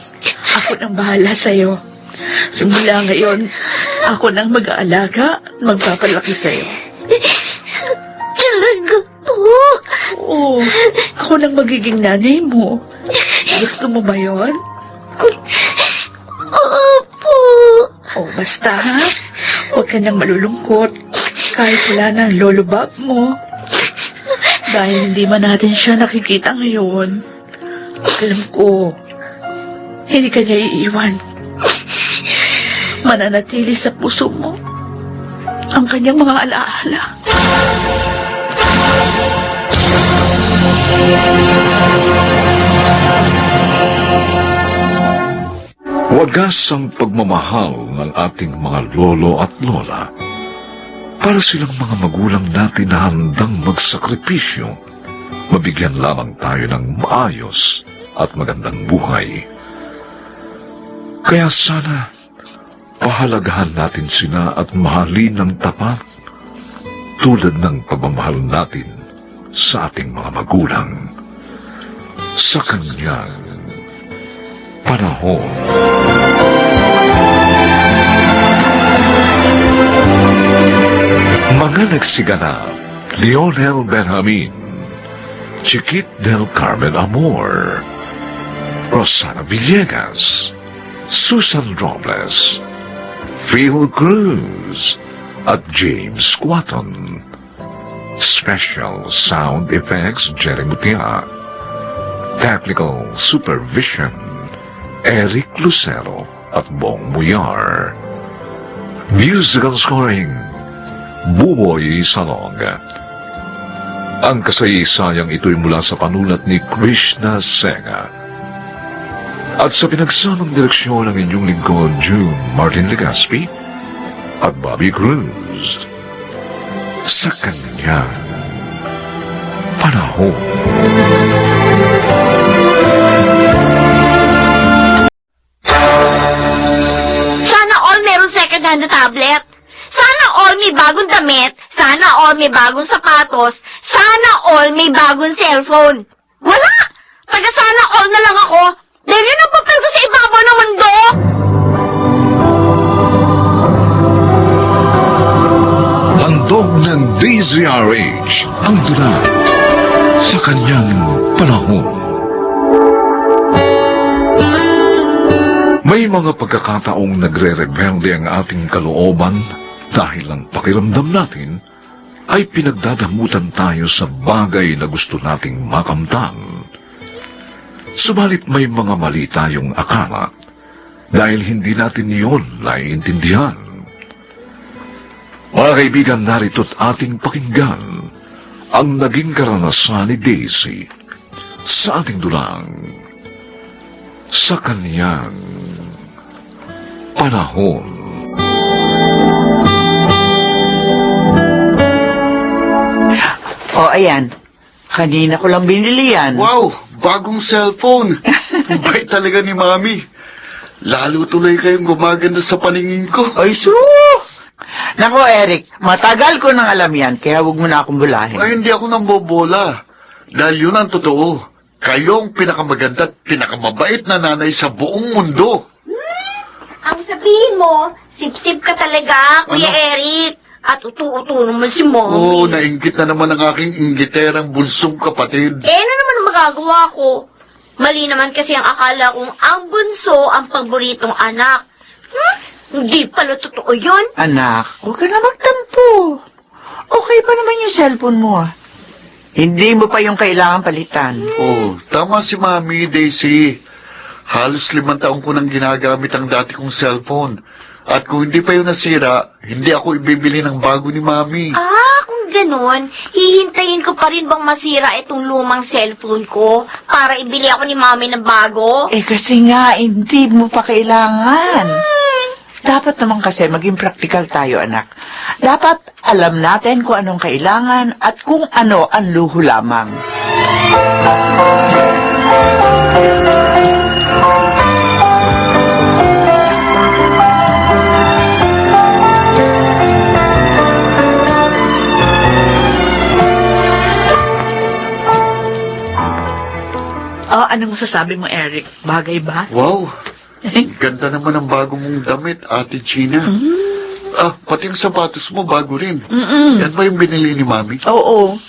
Ako nang bahala sa'yo. Simula ngayon, ako nang mag-aalaga at magpapalaki sa'yo. Talaga po? Oo, ako nang magiging nanay mo. Gusto mo ba yon? Opo. Basta ha? Huwag ka nang malulungkot kahit wala na ang lolo Bob mo. Dahil hindi man natin siya nakikita ngayon. Alam ko, hindi ka niya iiwan. Mananatili sa puso mo ang kanyang mga alaala. Wagas ang pagmamahal ng ating mga lolo at lola para silang mga magulang natin na handang magsakripisyo. Mabigyan lamang tayo ng maayos at magandang buhay. Kaya sana, pahalagahan natin sila at mahalin ng tapat tulad ng pagmamahal natin sa ating mga magulang sa kanyang panahon. Mga nagsiganap, Lionel Benjamin, Chiquit del Carmen Amor, Rosana Villegas, Susan Robles, Phil Cruz, at James Quaton. Special Sound Effects, Jerry Mutia. Technical Supervision, Eric Lucero at Bong Muyar. Musical Scoring, Buboy Salong. Ang kasaysayang ito'y mula sa panulat ni Krishna Sega. At sa pinagsamang direksyon ng inyong lingkod, June Martin Legaspi at Bobby Cruz. Sa kanyang panahon. Sana all meron second-hand na tablet. Sana all may bagong damit. Sana all may bagong sapatos. Sana all may bagong cellphone. Wala! Taga sana all na lang ako. Dahil yun ang papel ko sa ibabaw ng mundo. Handog ng DZRH ang tula sa kanyang panahon. May mga pagkakataong nagre-rebelde ang ating kalooban dahil ang pakiramdam natin ay pinagdadamutan tayo sa bagay na gusto nating makamtan. Subalit may mga mali tayong akala dahil hindi natin iyon naiintindihan. Mga kaibigan, narito't ating pakinggan ang naging karanasan ni Daisy sa ating dulang sa kanyang panahon. O, ayan. Kanina ko lang binili yan. Wow, bagong cellphone. Bait talaga ni Mami. Lalo tuloy kayong gumaganda sa paningin ko. Ay, sus! Nako, Eric, matagal ko nang alam yan, kaya huwag mo na akong bulahin. Ay, hindi ako nang bobola. Dahil yun ang totoo. Kayong pinakamaganda at pinakamabait na nanay sa buong mundo. Ang sabihin mo, sip-sip ka talaga, Kuya Eric. At utu-utu naman si Mommy. Oo, nainggit na naman ang aking inggiterang bunsong kapatid. Eh, ano naman ang magagawa ko? Mali naman kasi ang akala kong ang bunso ang paboritong anak. Hindi pala totoo yun. Anak, huwag ka na magtampo. Okay pa naman yung cellphone mo, ah. Hindi mo pa yung kailangan palitan. Oo, tama si Mami, Daisy. Halos 5 taong ko nang ginagamit ang dati kong cellphone. At kung hindi pa yun nasira, hindi ako ibibili ng bago ni Mami. Ah, kung ganun, hihintayin ko pa rin bang masira itong lumang cellphone ko para ibili ako ni Mami ng bago? Eh kasi nga, hindi mo pa kailangan. Dapat naman kasi maging practical tayo, anak. Dapat alam natin kung anong kailangan at kung ano ang luho lamang. Oh, anong masasabi mo, Eric? Bagay ba? Wow, ganda naman ang bago mong damit, Ate Gina. Ah, pati ang sapatos mo bago rin. Yan ba yung binili ni Mami? Oo.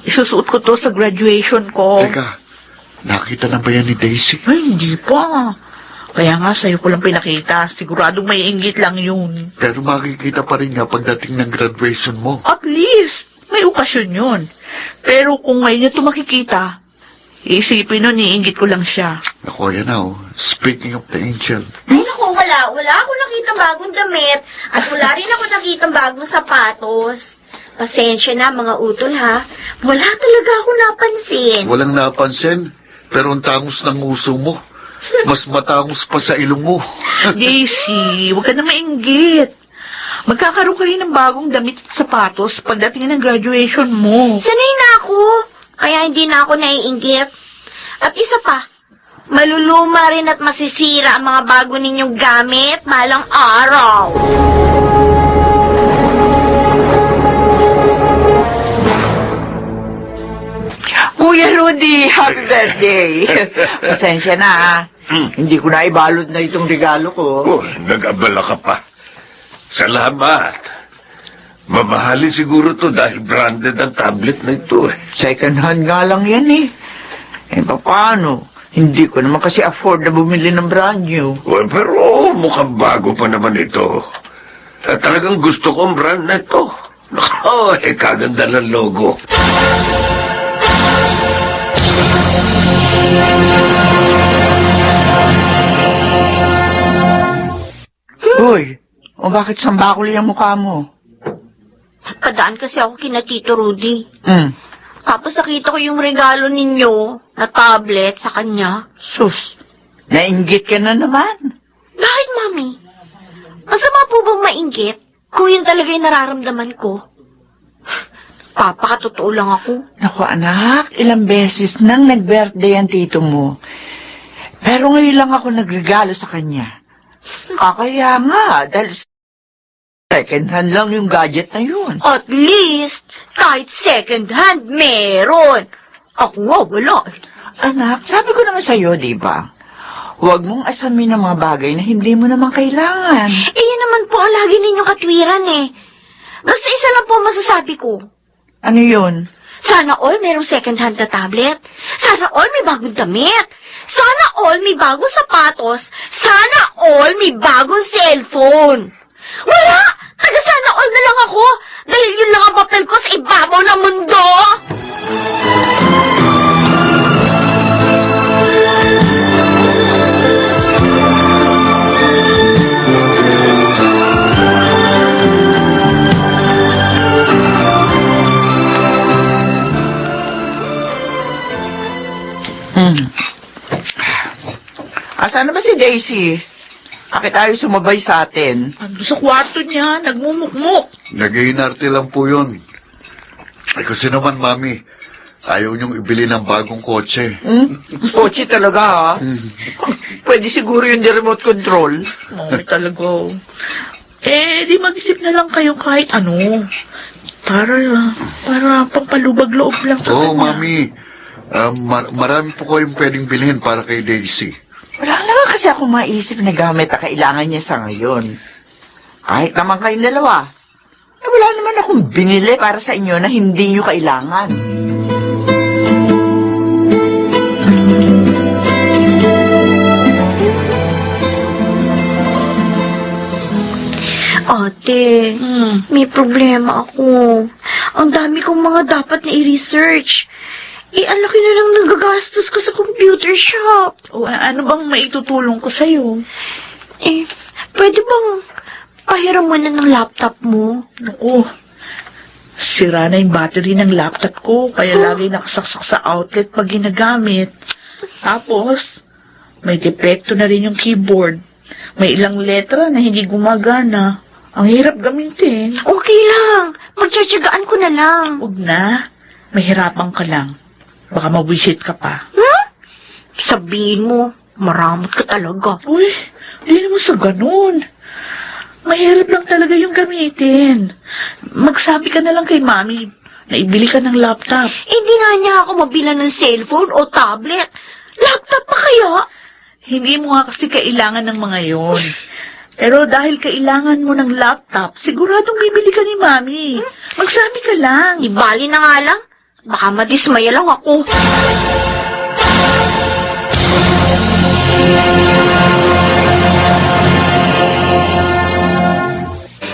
Isusuot ko to sa graduation ko. Teka, nakita na ba yan ni Daisy? Ay, hindi pa. Kaya nga, sa'yo ko lang pinakita. Siguradong may inggit lang yun. Pero makikita pa rin nga pagdating ng graduation mo. At least, may okasyon yun. Pero kung ngayon niya ito makikita, iisipin nun, iinggit ko lang siya. Ako, yan na, oh. Speaking of the angel. Ay, naku, wala. Wala ako nakita bagong damit. At wala rin ako nakita bagong sapatos. Pasensya na, mga utol, ha? Wala talaga ako napansin. Walang napansin, pero ang tangos ng uso mo. Mas matangos pa sa ilong mo. Daisy, huwag ka na mainggit. Magkakaroon ka rin ng bagong damit at sapatos pagdating ng graduation mo. Sanay na ako. Kaya hindi na ako naiinggit. At isa pa, maluluma rin at masisira ang mga bago ninyong gamit balang araw. Kuya Rudy, happy birthday! Pasensya na, ha? Hindi ko na ibalot na itong regalo ko. Oh, nag-abala ka pa. Salamat. Mamahalin siguro to dahil branded ang tablet na ito eh. Second hand nga lang yan, eh. Eh, paano? Hindi ko naman kasi afford na bumili ng brand new. Well, pero mukhang bago pa naman ito. At talagang gusto ko ang brand na ito. Oh, kaganda ng logo. Uy, o bakit sambakol yung mukha mo? Padaan kasi ako kina Tito Rudy. Hmm, Tapos nakita ko yung regalo ninyo na tablet sa kanya. sus, nainggit ka na naman. Bakit, Mami? Masama po bang mainggit kung yun talaga yung nararamdaman ko? Papakatotoo lang ako. Naku anak, ilang beses nang nag-birthday ang tito mo. Pero ngayon lang ako nagregalo sa kanya. Kaya nga, dahil second hand lang yung gadget na yun. At least, kahit second hand, meron. Ako nga, wala. Anak, sabi ko naman sa'yo, di ba? Huwag mong asamin ang mga bagay na hindi mo naman kailangan. Yun naman po ang lagi ninyong katwiran eh. Basta isa lang po masasabi ko. Ano yun? Sana all merong second hand na tablet. Sana all may bagong damit. Sana all may bagong sapatos. Sana all may bagong cellphone. Wala! Taga sana all na lang ako. Dahil yun lang ang papel ko sa ibabaw ng mundo. Asan na ba si Daisy? Bakit tayo sumabay sa atin? Ando sa kwarto niya, nagmumukmuk. Nag-iinarte lang po yun. Ay, kasi naman, Mami, ayaw niyong ibili ng bagong kotse. Kotse talaga, ha? Pwede siguro yung di remote control. Mami talaga. Di mag-isip na lang kayo kahit ano. Para pampalubag loob lang sa Oo, kanya. Mami. Marami po kayong pwedeng bilhin para kay Daisy. Wala naman kasi ako maisip na gamit na kailangan niya sa ngayon. Kahit naman kayong dalawa. Wala naman akong binili para sa inyo na hindi niyo kailangan. Ate, may problema ako. Ang dami kong mga dapat na i-research. Ang laki na lang nagagastos ko sa computer shop. O, ano bang maitutulong ko sa'yo? Pwede bang pahiram mo na ng laptop mo? Naku, sira na yung battery ng laptop ko, kaya lagi nakasaksak sa outlet pag ginagamit. Tapos, may depekto na rin yung keyboard. May ilang letra na hindi gumagana. Ang hirap gamitin. Okay lang. Magtsatsagaan ko na lang. Huwag na. Mahirapan ka lang. Baka mawisit ka pa. Sabihin mo, maramot ka talaga. Uy, hindi naman sa ganun. Mahirap lang talaga yung gamitin. Magsabi ka na lang kay Mami na ibili ka ng laptop. Hindi nga niya ako mabila ng cellphone o tablet. Laptop pa kaya? Hindi mo nga kasi kailangan ng mga yon. Pero dahil kailangan mo ng laptop, siguradong bibili ka ni Mami. Magsabi ka lang. Ibali na nga lang. Baka madismaya lang ako.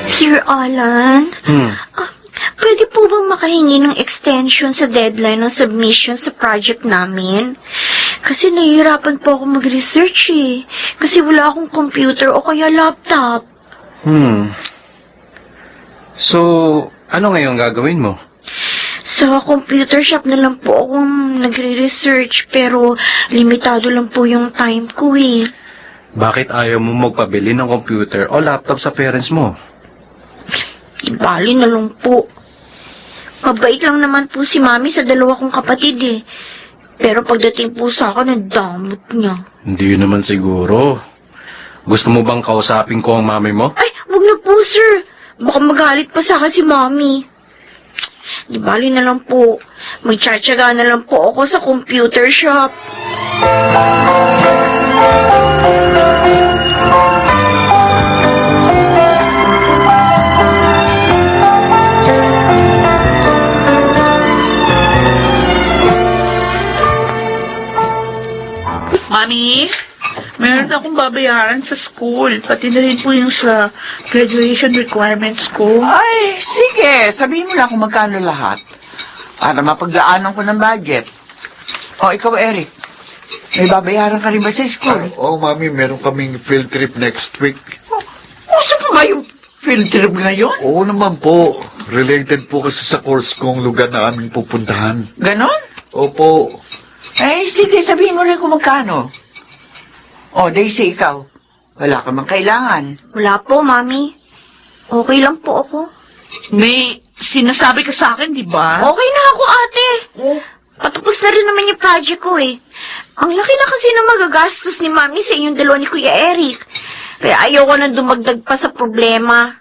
Sir Alan? Pwede po bang makahingi ng extension sa deadline ng submission sa project namin? Kasi nahihirapan po ako mag-research eh. Kasi wala akong computer o kaya laptop. So, ano ngayon gagawin mo? Sa computer shop na lang po akong nagre-research pero limitado lang po yung time ko eh. Bakit ayaw mo magpabili ng computer o laptop sa parents mo? Ibali na lang po. Mabait lang naman po si Mami sa dalawa kong kapatid eh. Pero pagdating po sa akin, ang damot niya. Hindi yun naman siguro. Gusto mo bang kausapin ko ang mami mo? Ay, wag na po sir. Baka magalit pa sa akin si Mami. Di bali na lang po. Magtsatsaga na lang po ako sa computer shop. Mami, meron akong babayaran sa school. Pati na rin po yung sa graduation requirements ko. Ay, sige. Sabihin mo lang kung magkano lahat. Para mapagdaanan ko ng budget. O, ikaw, Eric. May babayaran ka rin ba sa school? Oo, Mami, meron kaming field trip next week. Saan pa ba yung field trip ngayon? Oo naman po. Related po kasi sa course kong lugar na aming pupuntahan. Ganon? Opo. Eh, sige, sabihin mo rin kung magkano. O, Daisy, ikaw. Wala ka mang kailangan. Wala po, Mami. Okay lang po ako. May sinasabi ka sa akin, di ba? Okay na ako, ate. Patapos na rin naman yung project ko eh. Ang laki na kasi na magagastos ni Mami sa inyong dalawa ni Kuya Eric. Kaya ayoko nang dumagdag pa sa problema.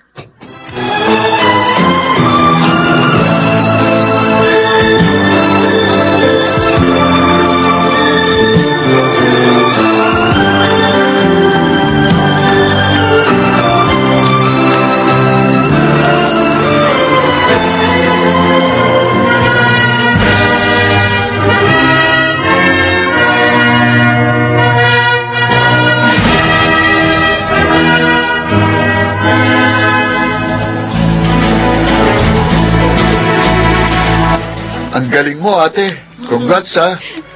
Ang galing mo, ate. Congrats, ha.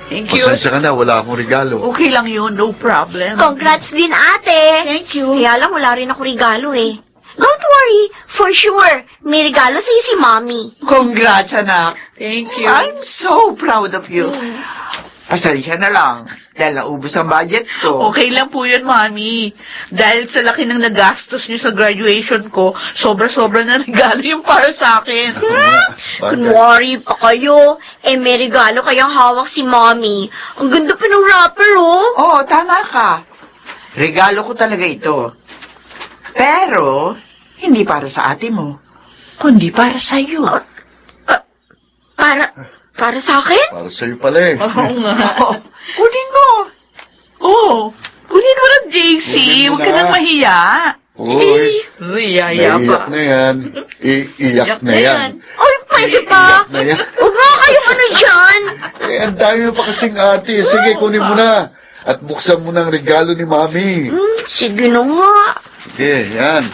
Thank you. Pasensya ka na, wala akong regalo. Okay lang yun, no problem. Congrats din, ate. Thank you. Kaya lang wala rin ako regalo eh. Don't worry, for sure. May regalo sa'yo si Mami. Congrats, anak. Thank you. I'm so proud of you. Pasensya na lang, dahil naubos ang budget ko. Okay lang po yun, Mami. Dahil sa laki ng nagastos niyo sa graduation ko, sobra-sobra na regalo yung para sa akin. Kunwari pa kayo. Eh, may regalo kayang hawak si Mami. Ang ganda pa ng wrapper, oh. Oo, tama ka. Regalo ko talaga ito. Pero, hindi para sa ate mo, kundi para sa iyo. Para sa akin? Para sa'yo pala eh. Oo nga. Kunin mo. Oo. Kunin mo lang, JC. Kunin mo Huwag ka na. nang mahiya. Uy, Uy, yaya naiiyak pa. na yan. Iiyak na yan. Ay, pwede ba? Iiyak na yan. Huwag nga kayong ano dyan. Eh, ang dami mo pa kasing ate. Sige, kunin mo na. At buksan mo ng regalo ni Mami. Sige na nga. Sige, yan.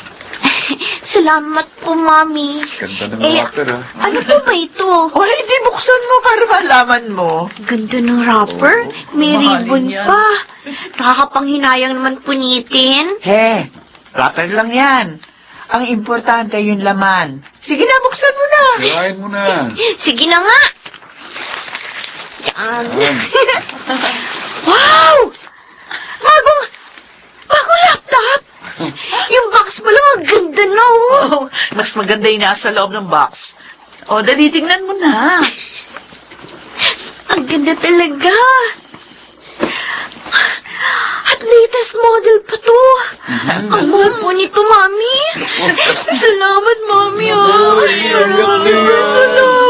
Salamat po, Mami. Ganda ng Eh, wrapper, ha. Ano po ba ito? O, hindi buksan mo para malaman mo. Ganda ng wrapper. May mahalin ribbon yan. pa. Nakakapanghinayang naman punitin. He, wrapper lang yan. Ang importante yung laman. Sige na, buksan mo na. Kirain mo na. Sige na nga. Yan. Yan. Wow! Bagong laptop. Yung box mo lang, ang ganda na, oh. Oh, mas maganda yung nasa loob ng box. O, dali, tingnan mo na. Ang ganda talaga. At latest model pa to. Ang mahal po nito, Mami. Salamat, Mami, oh. Iiyak na yan.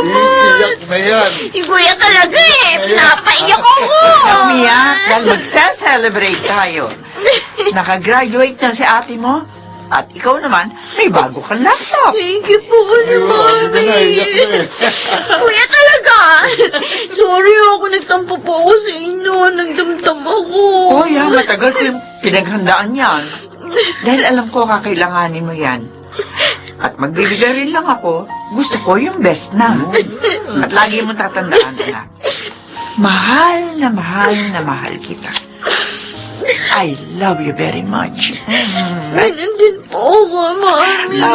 Iiyak na yan. Yung kuya talaga eh. Pinapaiyak ako. Umiyak dahil magsa-celebrate tayo. Nakagraduate na si ate mo. At ikaw naman, may bago kang laptop. Thank you po, Ay, wala ka na. Iiyak na eh. Kuya talaga. Sorry ako, nagtampo po ako sa inyo. Nagdamdam ako. Oh, yan, matagal ko yung pinaghandaan yan. Dahil alam ko kakailanganin mo yan. At magbibigay rin lang ako, gusto ko yung best na. At lagi mo tatandaan, anak. Mahal na mahal na mahal kita. I love you very much. Ganun din po ako, Mami. I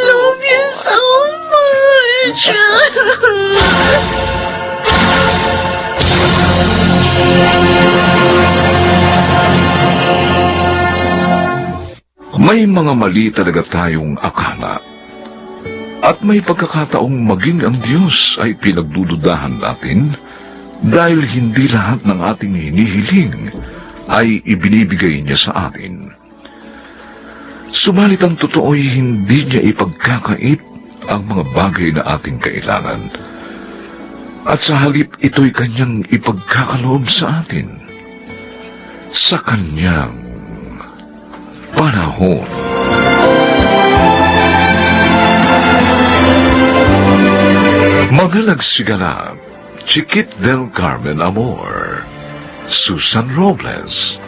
love you so much. May mga mali talaga tayong akala. At may pagkakataong maging ang Diyos ay pinagdududahan natin dahil hindi lahat ng ating hinihiling ay ibinibigay niya sa atin. Subalit ang totoo ay hindi niya ipagkakait ang mga bagay na ating kailangan. At sa halip ito'y kanyang ipagkakaloob sa atin. Sa kanyang panahon. Mga nagsigala, Chiquit del Carmen Amor, Susan Robles,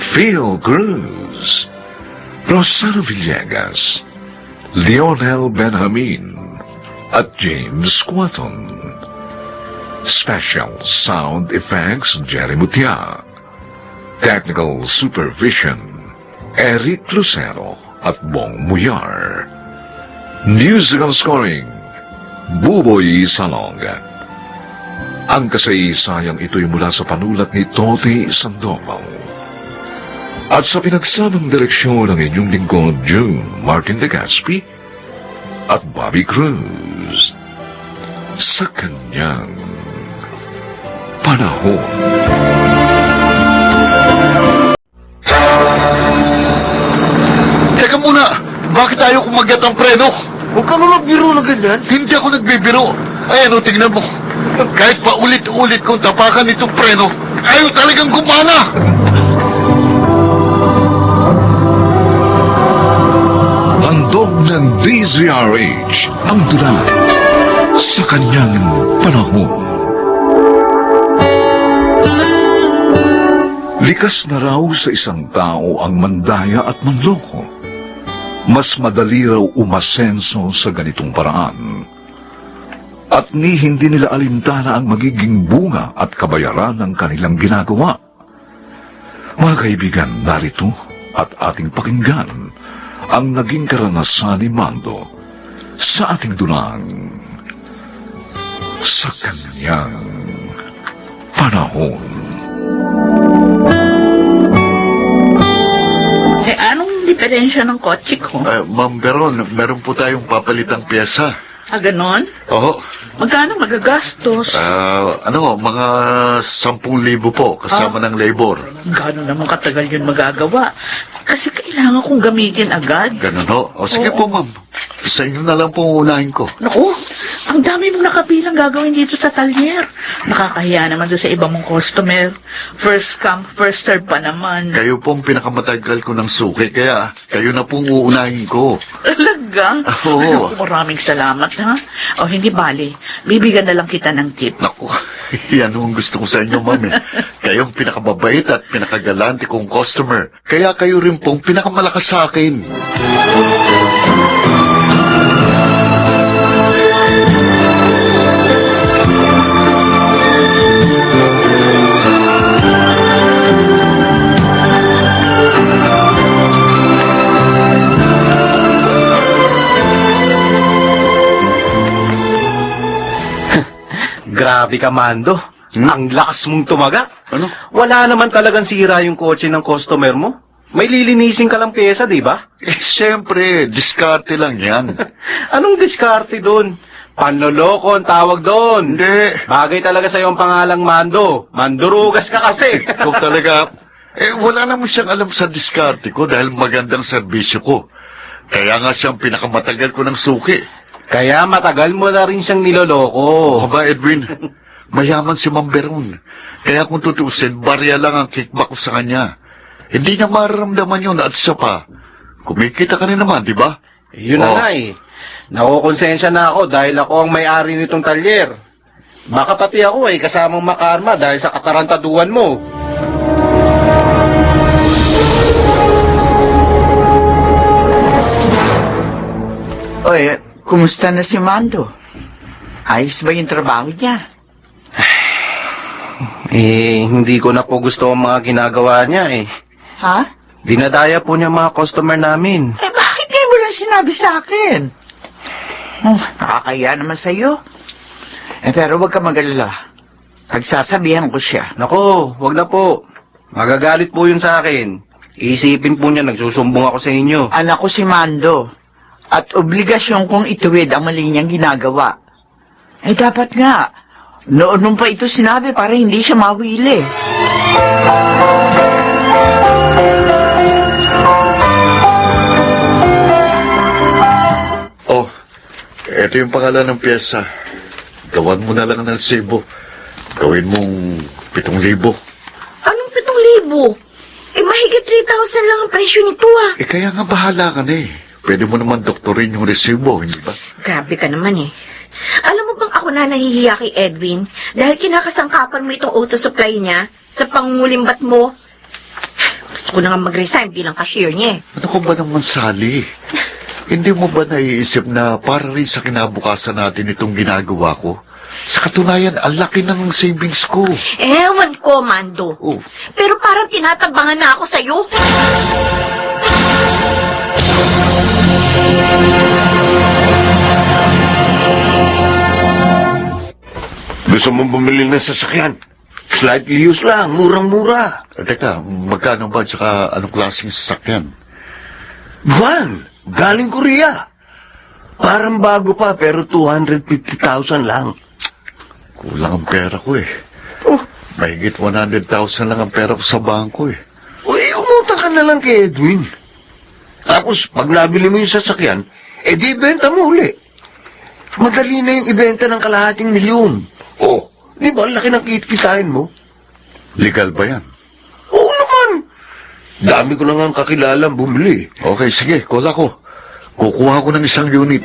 Phil Cruz, Rosano Villegas, Lionel Benjamin, at James Quaton. Special Sound Effects, Jerry Mutia. Technical Supervision, Eric Lucero at Bong Muyar. Musical Scoring, Buboy Salong. Ang kasaysayang ito'y mula sa panulat ni Toti Sandoval. At sa pinagsamang direksyon ng inyong lingkod, June Martin Legaspi at Bobby Cruz. Sa kanyang panahon. Teka muna! Bakit ayaw kumagat ang preno? Huwag ka nga magbiro na ganyan. Hindi ako nagbibiro. Ayan o, tignan mo. Kahit pa ulit-ulit kong tapakan itong preno, ayaw talagang gumana! Handog ng DZRH ang dula sa kanyang panahon. Likas na raw sa isang tao ang mandaya at manloko. Mas madali raw umasenso sa ganitong paraan. At ni hindi nila alintana ang magiging bunga at kabayaran ng kanilang ginagawa. Mga kaibigan, narito at ating pakinggan ang naging karanasan ni Mando sa ating dulang sa kanyang panahon. Anong diferensya ng kotse ko? Ma'am Beron, meron po tayong papalitang pyesa. Ganon? Oo. Magkano magagastos? Mga 10,000 po, kasama ng labor. Gano'n naman katagal yun magagawa? Kasi kailangan kong gamitin agad. Ganun ho. O sige Oo. po, ma'am. Sa inyo na lang po unahin ko. Naku, ang dami mong nakabilang gagawin dito sa talyer. Nakakahiya naman doon sa ibang mong customer. First come, first serve pa naman. Kayo pong pinakamatagal ko ng suki, kaya kayo na pong uunahin ko. Talaga? Oo. Naku, maraming salamat, ha? O, hindi bali. Bibigyan na lang kita ng tip. Naku, yan ang gusto ko sa inyo, ma'am. Kayong pinakababait at pinakagalante kong customer. Kaya kayo rin pong pinakamalakas sa akin. Grabe ka, Mando. Ang lakas mong tumaga. Ano? Wala naman talagang sira yung kotse ng customer mo. May lilinisin ka lang pyesa, di ba? Siyempre, diskarte lang yan. Anong diskarte doon? Panloloko ang tawag doon. Hindi. Bagay talaga sa'yo ang pangalang Mando. Mandurugas ka kasi. Ikaw talaga, wala naman siyang alam sa diskarte ko dahil magandang serbisyo ko. Kaya nga siyang pinakamatagal ko ng suki. Kaya matagal mo na rin siyang niloloko. Ba, Edwin? Mayaman si Ma'am Beron. Kaya kung tutuusin, barya lang ang kickback ko sa kanya. Hindi niya mararamdaman yun at siya pa. Kumikita ka rin naman, di ba? Yun na nga eh. Nakukonsensya na ako dahil ako ang may-ari nitong talyer. Baka pati ako kasamang makarma dahil sa katarantaduhan mo. Oy, kumusta na si Mando? Ayos ba yung trabaho niya? Hindi ko na po gusto ang mga ginagawa niya eh. Ha? Dinadaya po niya mga customer namin. Bakit kayo mo lang sinabi sa akin? Nakakaya naman sa'yo. Pero wag ka magalala. Pagsasabihan ko siya. Nako, wag na po. Magagalit po yun sa akin. Iisipin po niya nagsusumbong ako sa inyo. Anak ko si Mando. At obligasyon kong ituwid ang mali niyang ginagawa. Dapat nga. Noon nung pa ito sinabi para hindi siya mawili. Oh, ito yung pangalan ng pyesa. Gawan mo na lang ng Cebu. Gawin mong 7,000. Anong 7,000? Mahigit 3,000 lang ang presyo nito, ah. Kaya nga bahala ka na eh. Pwede mo naman doktorin yung resibo, hindi ba? Grabe ka naman eh. Alam mo bang ako na nahihiya kay Edwin dahil kinakasangkapan mo itong auto supply niya sa pangungulimbat mo? Gusto ko na nga mag-resign bilang cashier niya. Ano ka ba naman, Sally? Hindi mo ba naiisip na para rin sa kinabukasan natin itong ginagawa ko? Sa katunayan, ang laki ng savings ko. Ewan ko, Mando. Oh. Pero parang tinatabangan na ako sa'yo. Gusto mong bumili ng sasakyan? Slightly used lang, murang-mura. Teka, magkano ba tsaka anong klaseng sasakyan? Van, galing Korea. Parang bago pa, pero 250,000 lang. Kulang ang pera ko eh. Oh, Mahigit 100,000 lang ang pera ko sa bangko eh. umutang ka na lang kay Edwin. Tapos, pag nabili mo yung sasakyan, di ibenta mo uli. Madali na yung ibenta ng kalahating milyon. Oh, di ba, ang laki ng kikitain mo? Legal ba yan? Oo naman. Dami ko na nga ang kakilalang bumili. Okay, sige, call ako. Kukuha ko ng isang unit.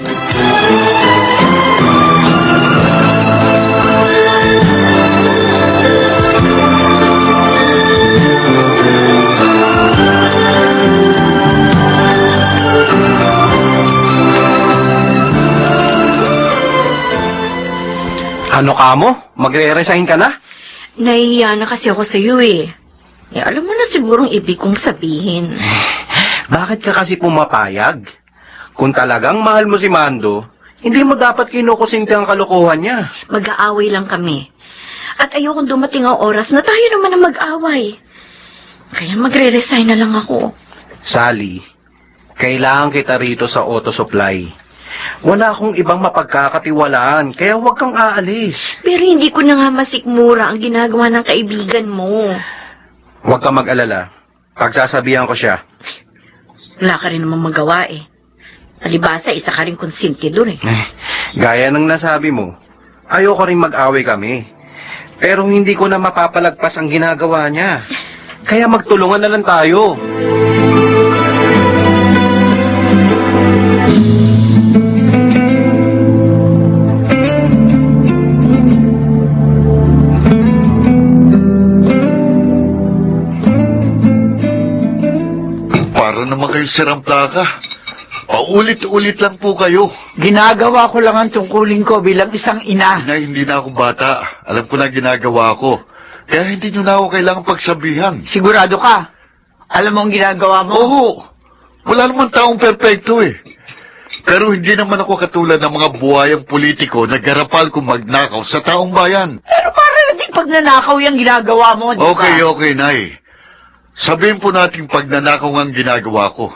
Ano ka mo? Magre-resign ka na? Nahihiya na kasi ako sa'yo eh. Alam mo na sigurong ibig kong sabihin. Bakit ka kasi pumapayag? Kung talagang mahal mo si Mando, hindi mo dapat kinukusinti ang kalokohan niya. Mag-aaway lang kami. At ayokong dumating ang oras na tayo naman ang mag-away. Kaya magre-resign na lang ako. Sally, kailangan kita rito sa auto supply. Wala akong ibang mapagkakatiwalaan, kaya huwag kang aalis. Pero hindi ko na nga masikmura ang ginagawa ng kaibigan mo. Huwag kang mag-alala. Pagsasabihan ko siya. Wala ka rin namang magawa eh. Alibasa, isa ka rin konsentidor eh. Gaya ng nasabi mo, ayoko rin mag-away kami. Pero hindi ko na mapapalagpas ang ginagawa niya. Kaya magtulungan na lang tayo. Para naman kayo sirang plaka. Paulit-ulit lang po kayo. Ginagawa ko lang ang tungkulin ko bilang isang ina. Inay, hindi na ako bata. Alam ko na ginagawa ko. Kaya hindi nyo na ako kailangang pagsabihan. Sigurado ka? Alam mo ang ginagawa mo? Oo. Wala naman taong perpekto eh. Pero hindi naman ako katulad ng mga buhayang politiko na garapal kung magnakaw sa taong bayan. Pero para natin pagnanakaw yung ginagawa mo, di ba? Okay, Nay. Sabihin po natin pagnanakaw ang ginagawa ko.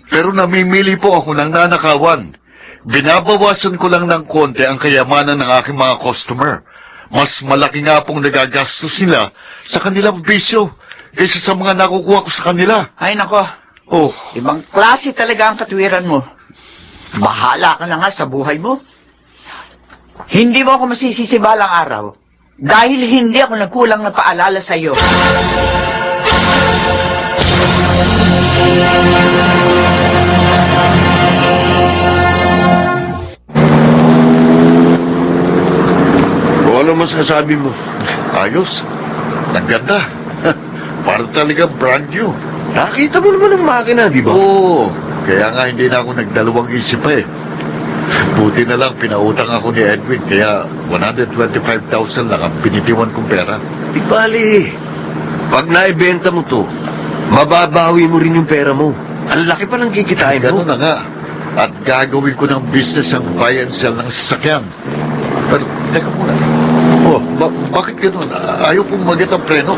Pero namimili po ako ng nanakawan. Binabawasan ko lang ng konti ang kayamanan ng aking mga customer. Mas malaki nga pong nagagastos nila sa kanilang bisyo kaysa sa mga nakukuha ko sa kanila. Ay nako, Oh, ibang klase talaga ang katwiran mo. Bahala ka na nga sa buhay mo. Hindi mo ako masisisi balang araw dahil hindi ako nagkulang na paalala sa iyo. O ano masasabi mo? ayos. Ang ganda. Para talagang brand new. Nakita mo naman ang makina, di ba? Oo. Kaya nga hindi na ako nagdalawang isip pa eh. Buti na lang pinautang ako ni Edwin kaya 125,000 lang ang pinitiwan kong pera. Di bali. Pag naibenta mo to, mababawi mo rin yung pera mo. Ang laki pa ng kikitain mo. Ganun na nga. At gagawin ko ng business ang buy and sell ng sasakyan. Pero, teka muna. Oh, bakit ganun? Ayaw kong mag-get ang preno.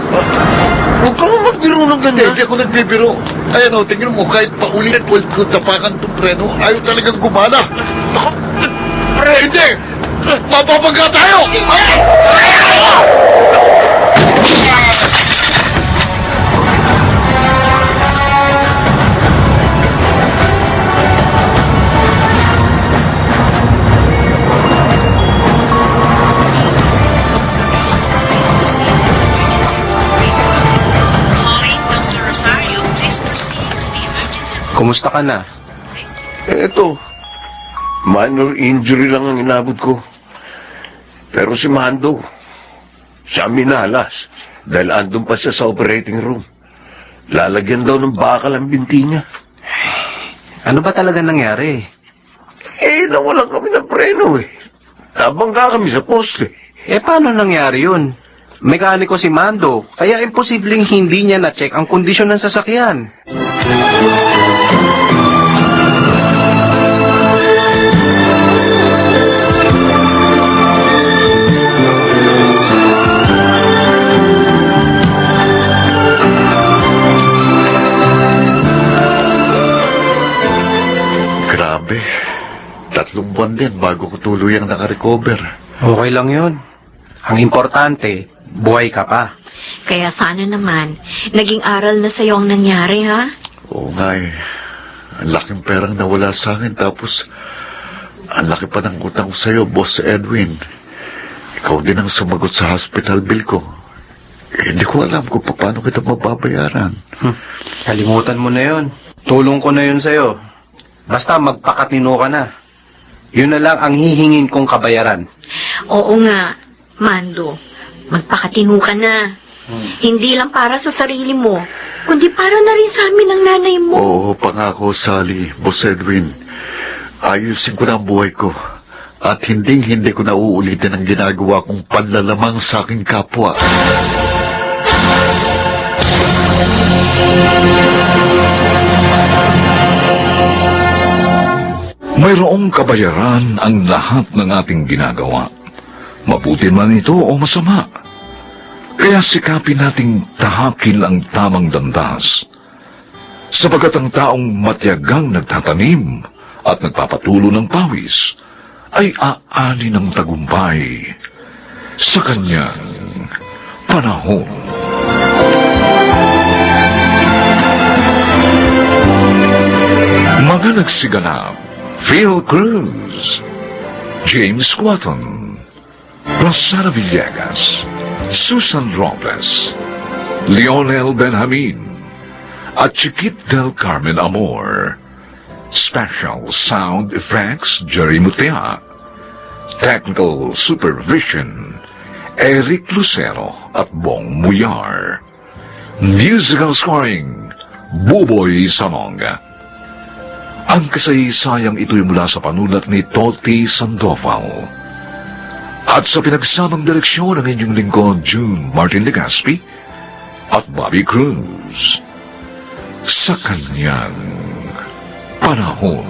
Huwag ka magbiro ng ganyan. Hindi ako nagbibiro. Ayan o, tingnan mo, kahit paulit-ulit ko tapakan itong preno, ayaw talagang gumana. Ako, hindi! Mapapaga tayo! Kumusta ka na? Eto, minor injury lang ang inabot ko. Pero si Mando, siya minalas dahil andun pa siya sa operating room. Lalagyan daw ng bakal ang binti niya. Ano ba talaga nangyari? Nawalan kami ng preno eh. Nabangga kami sa poste. Paano nangyari yun? Mekaniko si Mando, kaya imposibleng hindi niya na-check ang kondisyon ng sasakyan. Grabe. 3 buwan din bago ko tuluyang nakarecover. Okay lang yun. Ang importante, buhay ka pa. Kaya sana naman, naging aral na sa'yo ang nangyari, ha? Oo nga eh. Ang laking perang nawala sa akin tapos ang laki pa ng utang ko sa'yo, Boss Edwin. Ikaw din ang sumagot sa hospital bill ko. Hindi ko alam kung paano kita mababayaran. Kalimutan mo na yun. Tulong ko na yun sa'yo. Basta magpakatino ka na. Yun na lang ang hihingin kong kabayaran. Oo nga, Mando. Magpakatino ka na. Hindi lang para sa sarili mo, kundi para na rin sa amin ng nanay mo. Oo, pangako, Sally, Boss Edwin. Ayusin ko na ang buhay ko. At hindi ko na uulitin ang ginagawa kong panlalamang sa aking kapwa. Mayroong kabayaran ang lahat ng ating ginagawa. Mabuti man ito o masama. Kaya sikapin nating tahakin ang tamang landas. Sapagat ang taong matyagang nagtatanim at nagpapatulo ng pawis ay aani ng tagumpay sa kanyang panahon. Mga nagsiganap, Phil Cruz, James Quatton, Rosana Villegas, Susan Robles, Lionel Benjamin, at Chiquit del Carmen Amor. Special Sound Effects, Jerry Mutea. Technical Supervision, Eric Lucero at Bong Muyar. Musical Scoring, Buboy Salonga. Ang kasaysayang ito'y mula sa panulat ni Toti Sandoval. At sa pinagsamang direksyon ng inyong lingkod, June Martin Legaspi at Bobby Cruz. Sa kanyang panahon.